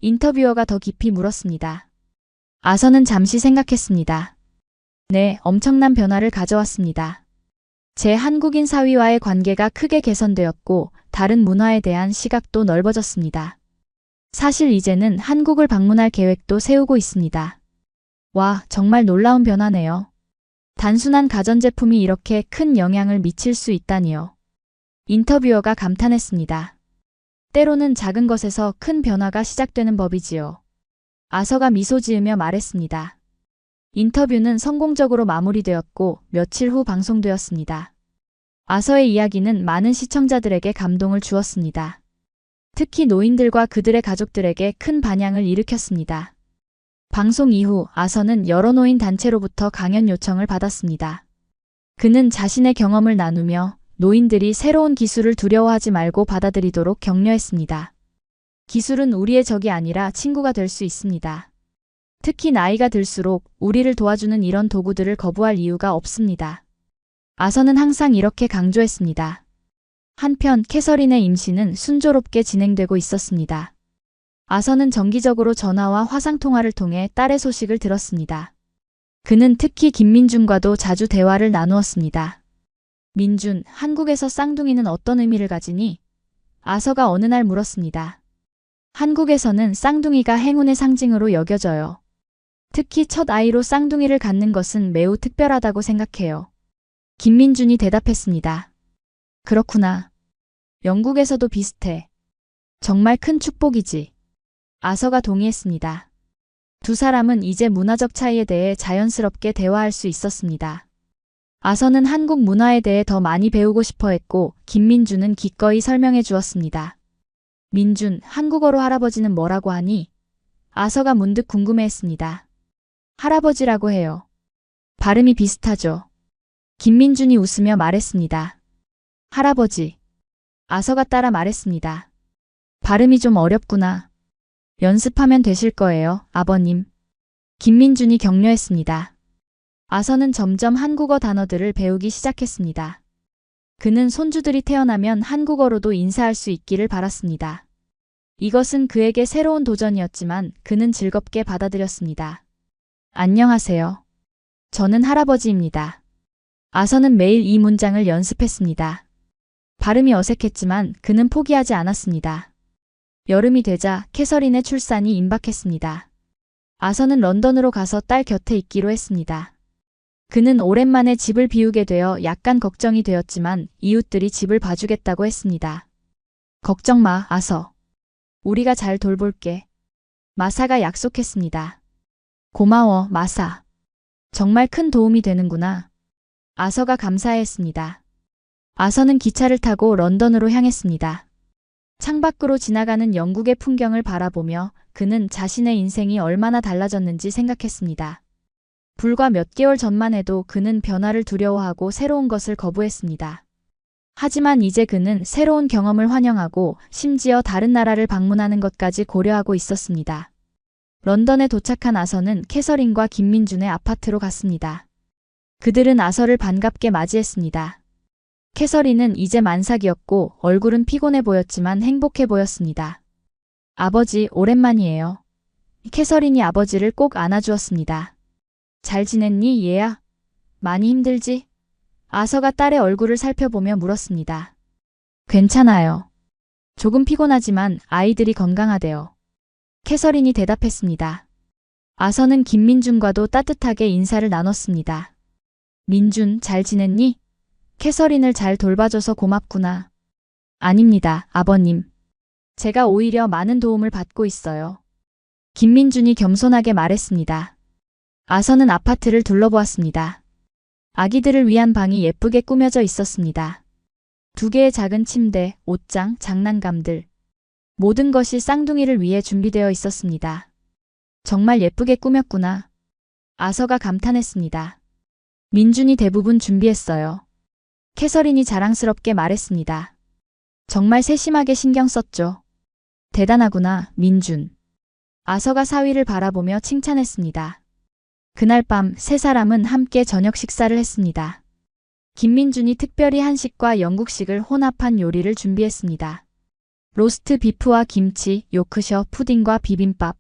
인터뷰어가 더 깊이 물었습니다. 아서는 잠시 생각했습니다. 네, 엄청난 변화를 가져왔습니다. 제 한국인 사위와의 관계가 크게 개선되었고 다른 문화에 대한 시각도 넓어졌습니다. 사실 이제는 한국을 방문할 계획도 세우고 있습니다. 와, 정말 놀라운 변화네요. 단순한 가전제품이 이렇게 큰 영향을 미칠 수 있다니요. 인터뷰어가 감탄했습니다. 때로는 작은 것에서 큰 변화가 시작되는 법이지요. 아서가 미소 지으며 말했습니다. 인터뷰는 성공적으로 마무리되었고 며칠 후 방송되었습니다. 아서의 이야기는 많은 시청자들에게 감동을 주었습니다. 특히 노인들과 그들의 가족들에게 큰 반향을 일으켰습니다. 방송 이후 아서는 여러 노인 단체로부터 강연 요청을 받았습니다. 그는 자신의 경험을 나누며 노인들이 새로운 기술을 두려워하지 말고 받아들이도록 격려했습니다. 기술은 우리의 적이 아니라 친구가 될 수 있습니다. 특히 나이가 들수록 우리를 도와주는 이런 도구들을 거부할 이유가 없습니다. 아서는 항상 이렇게 강조했습니다. 한편 캐서린의 임신은 순조롭게 진행되고 있었습니다. 아서는 정기적으로 전화와 화상통화를 통해 딸의 소식을 들었습니다. 그는 특히 김민준과도 자주 대화를 나누었습니다. 민준, 한국에서 쌍둥이는 어떤 의미를 가지니? 아서가 어느 날 물었습니다. 한국에서는 쌍둥이가 행운의 상징으로 여겨져요. 특히 첫 아이로 쌍둥이를 갖는 것은 매우 특별하다고 생각해요. 김민준이 대답했습니다. 그렇구나. 영국에서도 비슷해. 정말 큰 축복이지. 아서가 동의했습니다. 두 사람은 이제 문화적 차이에 대해 자연스럽게 대화할 수 있었습니다. 아서는 한국 문화에 대해 더 많이 배우고 싶어 했고 김민준은 기꺼이 설명해 주었습니다. 민준, 한국어로 할아버지는 뭐라고 하니? 아서가 문득 궁금해했습니다. 할아버지라고 해요. 발음이 비슷하죠. 김민준이 웃으며 말했습니다. 할아버지. 아서가 따라 말했습니다. 발음이 좀 어렵구나. 연습하면 되실 거예요, 아버님. 김민준이 격려했습니다. 아서는 점점 한국어 단어들을 배우기 시작했습니다. 그는 손주들이 태어나면 한국어로도 인사할 수 있기를 바랐습니다. 이것은 그에게 새로운 도전이었지만 그는 즐겁게 받아들였습니다. 안녕하세요. 저는 할아버지입니다. 아서는 매일 이 문장을 연습했습니다. 발음이 어색했지만 그는 포기하지 않았습니다. 여름이 되자 캐서린의 출산이 임박했습니다. 아서는 런던으로 가서 딸 곁에 있기로 했습니다. 그는 오랜만에 집을 비우게 되어 약간 걱정이 되었지만 이웃들이 집을 봐주겠다고 했습니다. 걱정 마, 아서. 우리가 잘 돌볼게. 마사가 약속했습니다. 고마워, 마사. 정말 큰 도움이 되는구나. 아서가 감사했습니다. 아서는 기차를 타고 런던으로 향했습니다. 창밖으로 지나가는 영국의 풍경을 바라보며 그는 자신의 인생이 얼마나 달라졌는지 생각했습니다. 불과 몇 개월 전만 해도 그는 변화를 두려워하고 새로운 것을 거부했습니다. 하지만 이제 그는 새로운 경험을 환영하고 심지어 다른 나라를 방문하는 것까지 고려하고 있었습니다. 런던에 도착한 아서는 캐서린과 김민준의 아파트로 갔습니다. 그들은 아서를 반갑게 맞이했습니다. 캐서린은 이제 만삭이었고 얼굴은 피곤해 보였지만 행복해 보였습니다. 아버지, 오랜만이에요. 캐서린이 아버지를 꼭 안아주었습니다. 잘 지냈니, 얘야? 많이 힘들지? 아서가 딸의 얼굴을 살펴보며 물었습니다. 괜찮아요. 조금 피곤하지만 아이들이 건강하대요. 캐서린이 대답했습니다. 아서는 김민준과도 따뜻하게 인사를 나눴습니다. 민준, 잘 지냈니? 캐서린을 잘 돌봐줘서 고맙구나. 아닙니다, 아버님. 제가 오히려 많은 도움을 받고 있어요. 김민준이 겸손하게 말했습니다. 아서는 아파트를 둘러보았습니다. 아기들을 위한 방이 예쁘게 꾸며져 있었습니다. 2개의 작은 침대, 옷장, 장난감들. 모든 것이 쌍둥이를 위해 준비되어 있었습니다. 정말 예쁘게 꾸몄구나. 아서가 감탄했습니다. 민준이 대부분 준비했어요. 캐서린이 자랑스럽게 말했습니다. 정말 세심하게 신경 썼죠. 대단하구나, 민준. 아서가 사위를 바라보며 칭찬했습니다. 그날 밤 3사람은 함께 저녁 식사를 했습니다. 김민준이 특별히 한식과 영국식을 혼합한 요리를 준비했습니다. 로스트 비프와 김치, 요크셔, 푸딩과 비빔밥.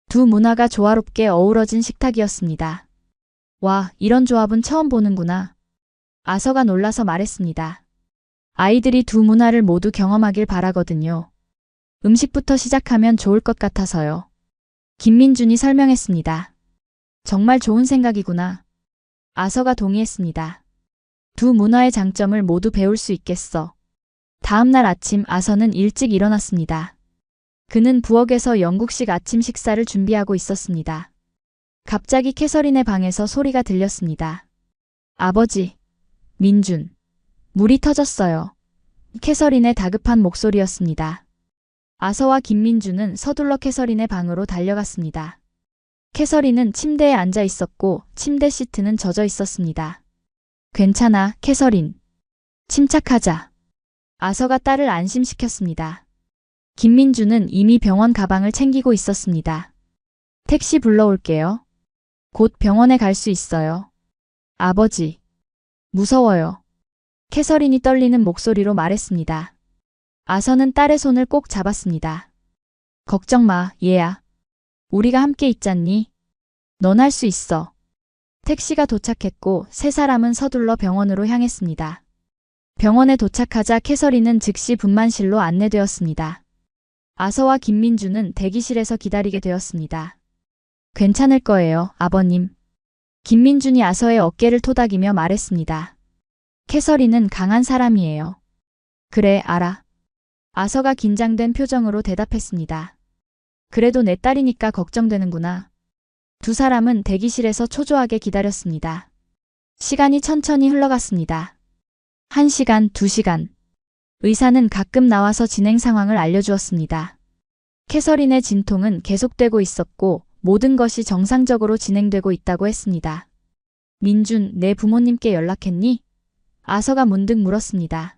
두 문화가 조화롭게 어우러진 식탁이었습니다. 와, 이런 조합은 처음 보는구나. 아서가 놀라서 말했습니다. 아이들이 두 문화를 모두 경험하길 바라거든요. 음식부터 시작하면 좋을 것 같아서요. 김민준이 설명했습니다. 정말 좋은 생각이구나. 아서가 동의했습니다. 두 문화의 장점을 모두 배울 수 있겠어. 다음 날 아침 아서는 일찍 일어났습니다. 그는 부엌에서 영국식 아침 식사를 준비하고 있었습니다. 갑자기 캐서린의 방에서 소리가 들렸습니다. 아버지, 민준, 물이 터졌어요. 캐서린의 다급한 목소리였습니다. 아서와 김민준은 서둘러 캐서린의 방으로 달려갔습니다. 캐서린은 침대에 앉아 있었고 침대 시트는 젖어 있었습니다. 괜찮아, 캐서린. 침착하자. 아서가 딸을 안심시켰습니다. 김민준은 이미 병원 가방을 챙기고 있었습니다. 택시 불러올게요. 곧 병원에 갈 수 있어요. 아버지. 무서워요. 캐서린이 떨리는 목소리로 말했습니다. 아서는 딸의 손을 꼭 잡았습니다. 걱정 마, 얘야. 우리가 함께 있잖니? 넌 할 수 있어. 택시가 도착했고 3사람은 서둘러 병원으로 향했습니다. 병원에 도착하자 캐서린은 즉시 분만실로 안내되었습니다. 아서와 김민준은 대기실에서 기다리게 되었습니다. 괜찮을 거예요, 아버님. 김민준이 아서의 어깨를 토닥이며 말했습니다. 캐서린은 강한 사람이에요. 그래, 알아. 아서가 긴장된 표정으로 대답했습니다. 그래도 내 딸이니까 걱정되는구나. 2사람은 대기실에서 초조하게 기다렸습니다. 시간이 천천히 흘러갔습니다. 1시간, 2시간. 의사는 가끔 나와서 진행 상황을 알려주었습니다. 캐서린의 진통은 계속되고 있었고 모든 것이 정상적으로 진행되고 있다고 했습니다. 민준, 내 부모님께 연락했니? 아서가 문득 물었습니다.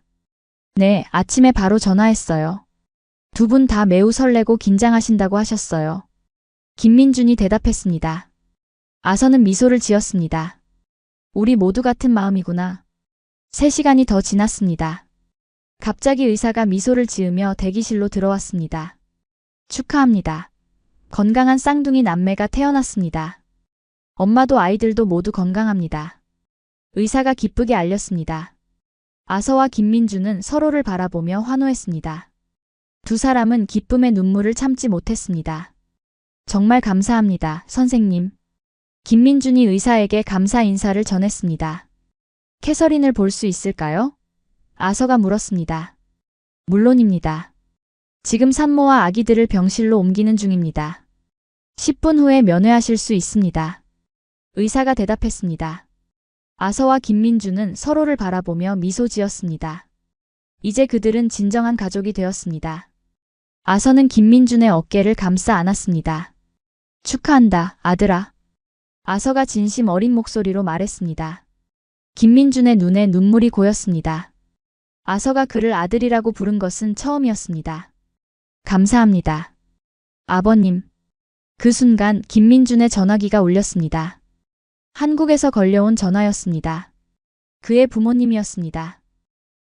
네, 아침에 바로 전화했어요. 2분 다 매우 설레고 긴장하신다고 하셨어요. 김민준이 대답했습니다. 아서는 미소를 지었습니다. 우리 모두 같은 마음이구나. 3시간이 더 지났습니다. 갑자기 의사가 미소를 지으며 대기실로 들어왔습니다. 축하합니다. 건강한 쌍둥이 남매가 태어났습니다. 엄마도 아이들도 모두 건강합니다. 의사가 기쁘게 알렸습니다. 아서와 김민준은 서로를 바라보며 환호했습니다. 2사람은 기쁨의 눈물을 참지 못했습니다. 정말 감사합니다, 선생님. 김민준이 의사에게 감사 인사를 전했습니다. 캐서린을 볼 수 있을까요? 아서가 물었습니다. 물론입니다. 지금 산모와 아기들을 병실로 옮기는 중입니다. 10분 후에 면회하실 수 있습니다. 의사가 대답했습니다. 아서와 김민주는 서로를 바라보며 미소 지었습니다. 이제 그들은 진정한 가족이 되었습니다. 아서는 김민준의 어깨를 감싸 안았습니다. 축하한다, 아들아. 아서가 진심 어린 목소리로 말했습니다. 김민준의 눈에 눈물이 고였습니다. 아서가 그를 아들이라고 부른 것은 처음이었습니다. 감사합니다. 아버님. 그 순간 김민준의 전화기가 울렸습니다. 한국에서 걸려온 전화였습니다. 그의 부모님이었습니다.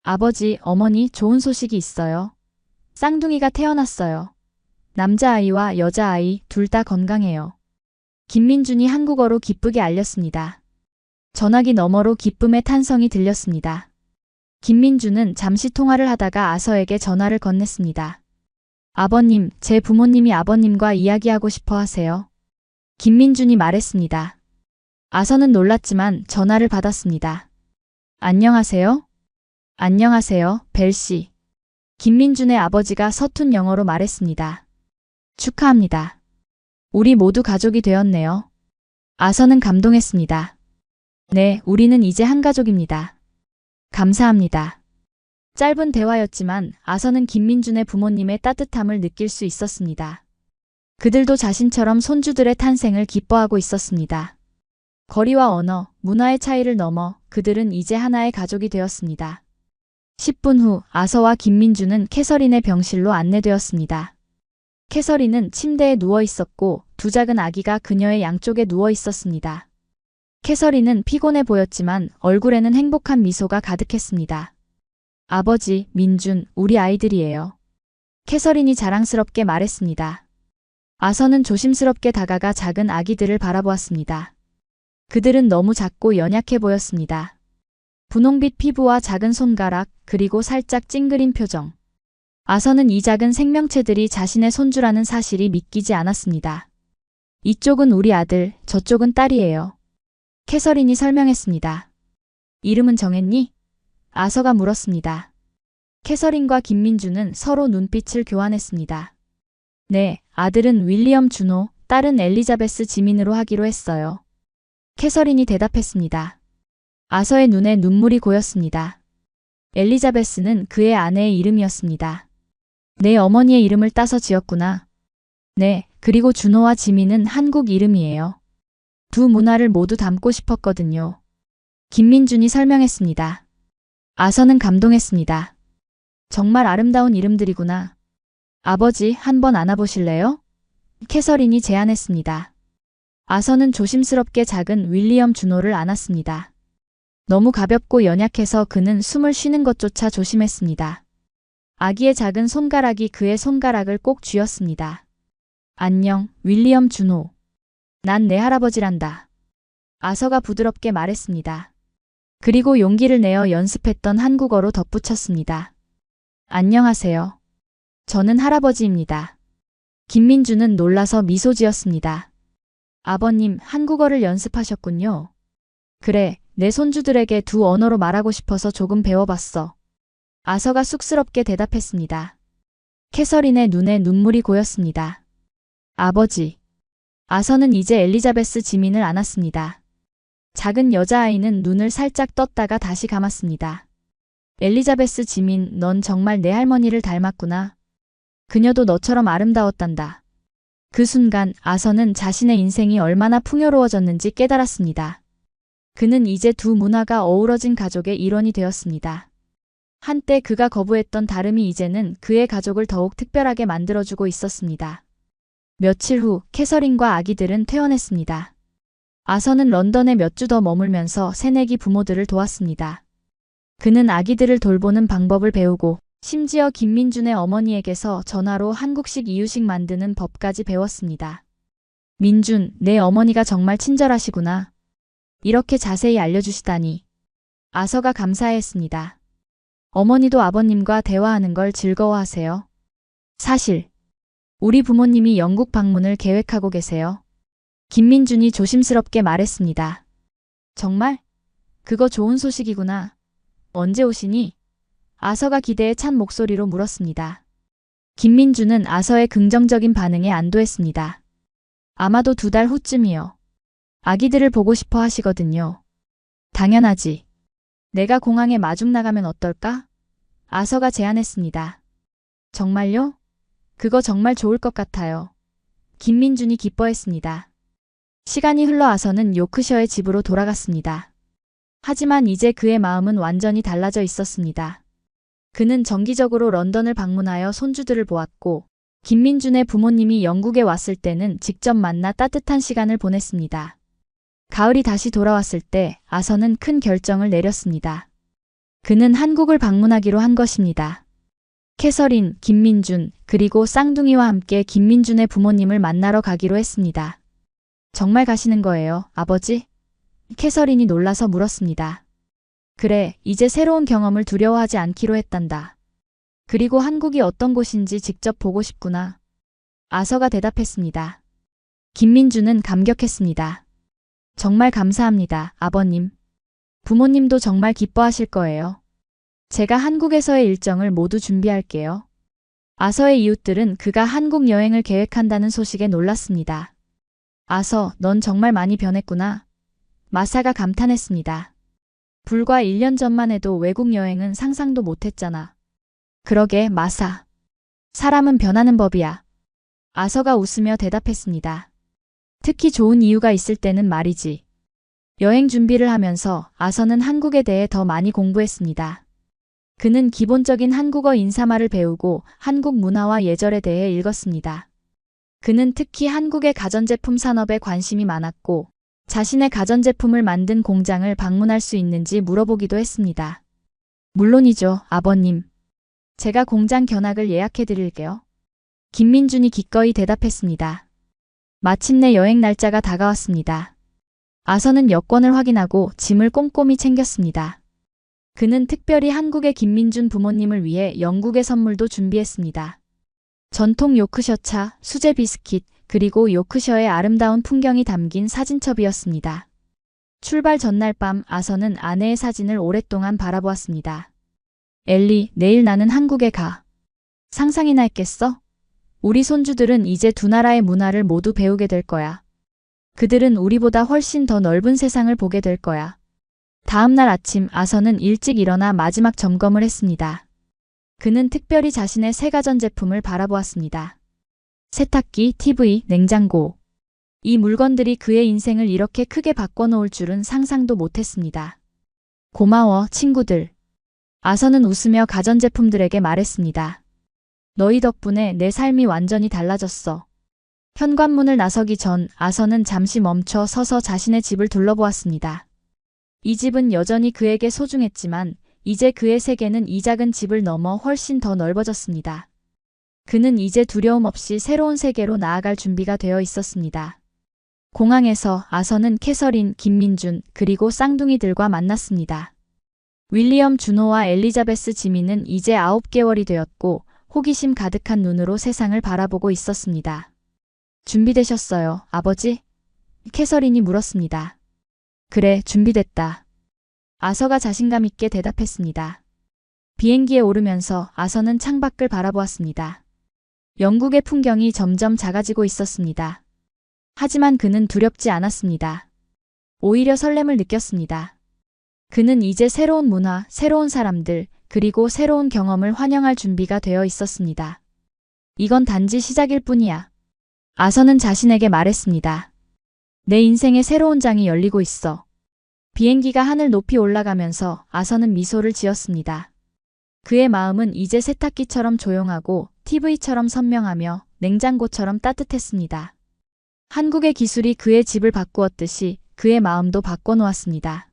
아버지, 어머니, 좋은 소식이 있어요. 쌍둥이가 태어났어요. 남자아이와 여자아이 둘 다 건강해요. 김민준이 한국어로 기쁘게 알렸습니다. 전화기 너머로 기쁨의 탄성이 들렸습니다. 김민준은 잠시 통화를 하다가 아서에게 전화를 건넸습니다. 아버님, 제 부모님이 아버님과 이야기하고 싶어 하세요. 김민준이 말했습니다. 아서는 놀랐지만 전화를 받았습니다. 안녕하세요? 안녕하세요, 벨 씨. 김민준의 아버지가 서툰 영어로 말했습니다. 축하합니다. 우리 모두 가족이 되었네요. 아서는 감동했습니다. 네, 우리는 이제 한 가족입니다. 감사합니다. 짧은 대화였지만 아서는 김민준의 부모님의 따뜻함을 느낄 수 있었습니다. 그들도 자신처럼 손주들의 탄생을 기뻐하고 있었습니다. 거리와 언어, 문화의 차이를 넘어 그들은 이제 하나의 가족이 되었습니다. 10분 후 아서와 김민준은 캐서린의 병실로 안내되었습니다. 캐서린은 침대에 누워 있었고 두 작은 아기가 그녀의 양쪽에 누워 있었습니다. 캐서린은 피곤해 보였지만 얼굴에는 행복한 미소가 가득했습니다. 아버지, 민준, 우리 아이들이에요. 캐서린이 자랑스럽게 말했습니다. 아서는 조심스럽게 다가가 작은 아기들을 바라보았습니다. 그들은 너무 작고 연약해 보였습니다. 분홍빛 피부와 작은 손가락, 그리고 살짝 찡그린 표정. 아서는 이 작은 생명체들이 자신의 손주라는 사실이 믿기지 않았습니다. 이쪽은 우리 아들, 저쪽은 딸이에요. 캐서린이 설명했습니다. 이름은 정했니? 아서가 물었습니다. 캐서린과 김민주는 서로 눈빛을 교환했습니다. 네, 아들은 윌리엄 준호, 딸은 엘리자베스 지민으로 하기로 했어요. 캐서린이 대답했습니다. 아서의 눈에 눈물이 고였습니다. 엘리자베스는 그의 아내의 이름이었습니다. 내 어머니의 이름을 따서 지었구나. 네, 그리고 준호와 지민은 한국 이름이에요. 두 문화를 모두 담고 싶었거든요. 김민준이 설명했습니다. 아서는 감동했습니다. 정말 아름다운 이름들이구나. 아버지, 한번 안아보실래요? 캐서린이 제안했습니다. 아서는 조심스럽게 작은 윌리엄 준호를 안았습니다. 너무 가볍고 연약해서 그는 숨을 쉬는 것조차 조심했습니다. 아기의 작은 손가락이 그의 손가락을 꼭 쥐었습니다. 안녕, 윌리엄 준호. 난 내 할아버지란다. 아서가 부드럽게 말했습니다. 그리고 용기를 내어 연습했던 한국어로 덧붙였습니다. 안녕하세요. 저는 할아버지입니다. 김민주는 놀라서 미소 지었습니다. 아버님, 한국어를 연습하셨군요. 그래, 내 손주들에게 두 언어로 말하고 싶어서 조금 배워봤어. 아서가 쑥스럽게 대답했습니다. 캐서린의 눈에 눈물이 고였습니다. 아버지. 아서는 이제 엘리자베스 지민을 안았습니다. 작은 여자아이는 눈을 살짝 떴다가 다시 감았습니다. 엘리자베스 지민, 넌 정말 내 할머니를 닮았구나. 그녀도 너처럼 아름다웠단다. 그 순간 아서는 자신의 인생이 얼마나 풍요로워졌는지 깨달았습니다. 그는 이제 두 문화가 어우러진 가족의 일원이 되었습니다. 한때 그가 거부했던 다름이 이제는 그의 가족을 더욱 특별하게 만들어주고 있었습니다. 며칠 후 캐서린과 아기들은 퇴원했습니다. 아서는 런던에 몇 주 더 머물면서 새내기 부모들을 도왔습니다. 그는 아기들을 돌보는 방법을 배우고 심지어 김민준의 어머니에게서 전화로 한국식 이유식 만드는 법까지 배웠습니다. 민준, 내 어머니가 정말 친절하시구나. 이렇게 자세히 알려주시다니. 아서가 감사했습니다. 어머니도 아버님과 대화하는 걸 즐거워하세요. 사실 우리 부모님이 영국 방문을 계획하고 계세요. 김민준이 조심스럽게 말했습니다. 정말? 그거 좋은 소식이구나. 언제 오시니? 아서가 기대에 찬 목소리로 물었습니다. 김민준은 아서의 긍정적인 반응에 안도했습니다. 아마도 2달 후쯤이요. 아기들을 보고 싶어 하시거든요. 당연하지. 내가 공항에 마중 나가면 어떨까? 아서가 제안했습니다. 정말요? 그거 정말 좋을 것 같아요. 김민준이 기뻐했습니다. 시간이 흘러 아서는 요크셔의 집으로 돌아갔습니다. 하지만 이제 그의 마음은 완전히 달라져 있었습니다. 그는 정기적으로 런던을 방문하여 손주들을 보았고, 김민준의 부모님이 영국에 왔을 때는 직접 만나 따뜻한 시간을 보냈습니다. 가을이 다시 돌아왔을 때 아서는 큰 결정을 내렸습니다. 그는 한국을 방문하기로 한 것입니다. 캐서린, 김민준, 그리고 쌍둥이와 함께 김민준의 부모님을 만나러 가기로 했습니다. 정말 가시는 거예요, 아버지? 캐서린이 놀라서 물었습니다. 그래, 이제 새로운 경험을 두려워하지 않기로 했단다. 그리고 한국이 어떤 곳인지 직접 보고 싶구나. 아서가 대답했습니다. 김민준은 감격했습니다. 정말 감사합니다, 아버님. 부모님도 정말 기뻐하실 거예요. 제가 한국에서의 일정을 모두 준비할게요. 아서의 이웃들은 그가 한국 여행을 계획한다는 소식에 놀랐습니다. 아서, 넌 정말 많이 변했구나. 마사가 감탄했습니다. 불과 1년 전만 해도 외국 여행은 상상도 못했잖아. 그러게, 마사. 사람은 변하는 법이야. 아서가 웃으며 대답했습니다. 특히 좋은 이유가 있을 때는 말이지. 여행 준비를 하면서 아서는 한국에 대해 더 많이 공부했습니다. 그는 기본적인 한국어 인사말을 배우고 한국 문화와 예절에 대해 읽었습니다. 그는 특히 한국의 가전제품 산업에 관심이 많았고 자신의 가전제품을 만든 공장을 방문할 수 있는지 물어보기도 했습니다. 물론이죠, 아버님. 제가 공장 견학을 예약해 드릴게요. 김민준이 기꺼이 대답했습니다. 마침내 여행 날짜가 다가왔습니다. 아서는 여권을 확인하고 짐을 꼼꼼히 챙겼습니다. 그는 특별히 한국의 김민준 부모님을 위해 영국의 선물도 준비했습니다. 전통 요크셔 차, 수제 비스킷, 그리고 요크셔의 아름다운 풍경이 담긴 사진첩이었습니다. 출발 전날 밤 아서는 아내의 사진을 오랫동안 바라보았습니다. 엘리, 내일 나는 한국에 가. 상상이나 했겠어? 우리 손주들은 이제 두 나라의 문화를 모두 배우게 될 거야. 그들은 우리보다 훨씬 더 넓은 세상을 보게 될 거야. 다음 날 아침 아서는 일찍 일어나 마지막 점검을 했습니다. 그는 특별히 자신의 새 가전제품을 바라보았습니다. 세탁기, TV, 냉장고. 이 물건들이 그의 인생을 이렇게 크게 바꿔놓을 줄은 상상도 못했습니다. 고마워, 친구들. 아서는 웃으며 가전제품들에게 말했습니다. 너희 덕분에 내 삶이 완전히 달라졌어. 현관문을 나서기 전 아서는 잠시 멈춰 서서 자신의 집을 둘러보았습니다. 이 집은 여전히 그에게 소중했지만 이제 그의 세계는 이 작은 집을 넘어 훨씬 더 넓어졌습니다. 그는 이제 두려움 없이 새로운 세계로 나아갈 준비가 되어 있었습니다. 공항에서 아서는 캐서린, 김민준, 그리고 쌍둥이들과 만났습니다. 윌리엄 준호와 엘리자베스 지미는 이제 9개월이 되었고 호기심 가득한 눈으로 세상을 바라보고 있었습니다. 준비되셨어요, 아버지? 캐서린이 물었습니다. 그래, 준비됐다. 아서가 자신감 있게 대답했습니다. 비행기에 오르면서 아서는 창밖을 바라보았습니다. 영국의 풍경이 점점 작아지고 있었습니다. 하지만 그는 두렵지 않았습니다. 오히려 설렘을 느꼈습니다. 그는 이제 새로운 문화, 새로운 사람들, 그리고 새로운 경험을 환영할 준비가 되어 있었습니다. 이건 단지 시작일 뿐이야. 아서는 자신에게 말했습니다. 내 인생의 새로운 장이 열리고 있어. 비행기가 하늘 높이 올라가면서 아서는 미소를 지었습니다. 그의 마음은 이제 세탁기처럼 조용하고 TV처럼 선명하며 냉장고처럼 따뜻했습니다. 한국의 기술이 그의 집을 바꾸었듯이 그의 마음도 바꿔놓았습니다.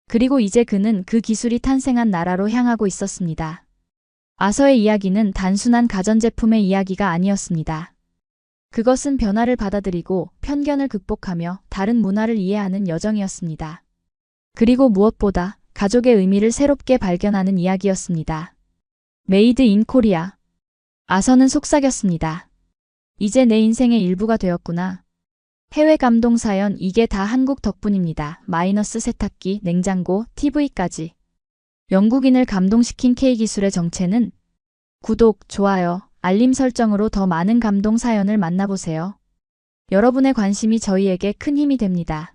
그리고 이제 그는 그 기술이 탄생한 나라로 향하고 있었습니다. 아서의 이야기는 단순한 가전제품의 이야기가 아니었습니다. 그것은 변화를 받아들이고 편견을 극복하며 다른 문화를 이해하는 여정이었습니다. 그리고 무엇보다 가족의 의미를 새롭게 발견하는 이야기였습니다. 메이드 인 코리아. 아서는 속삭였습니다. 이제 내 인생의 일부가 되었구나. 해외 감동 사연, 이게 다 한국 덕분입니다. 마이너스 세탁기, 냉장고, TV까지. 영국인을 감동시킨 K기술의 정체는? 구독, 좋아요, 알림 설정으로 더 많은 감동 사연을 만나보세요. 여러분의 관심이 저희에게 큰 힘이 됩니다.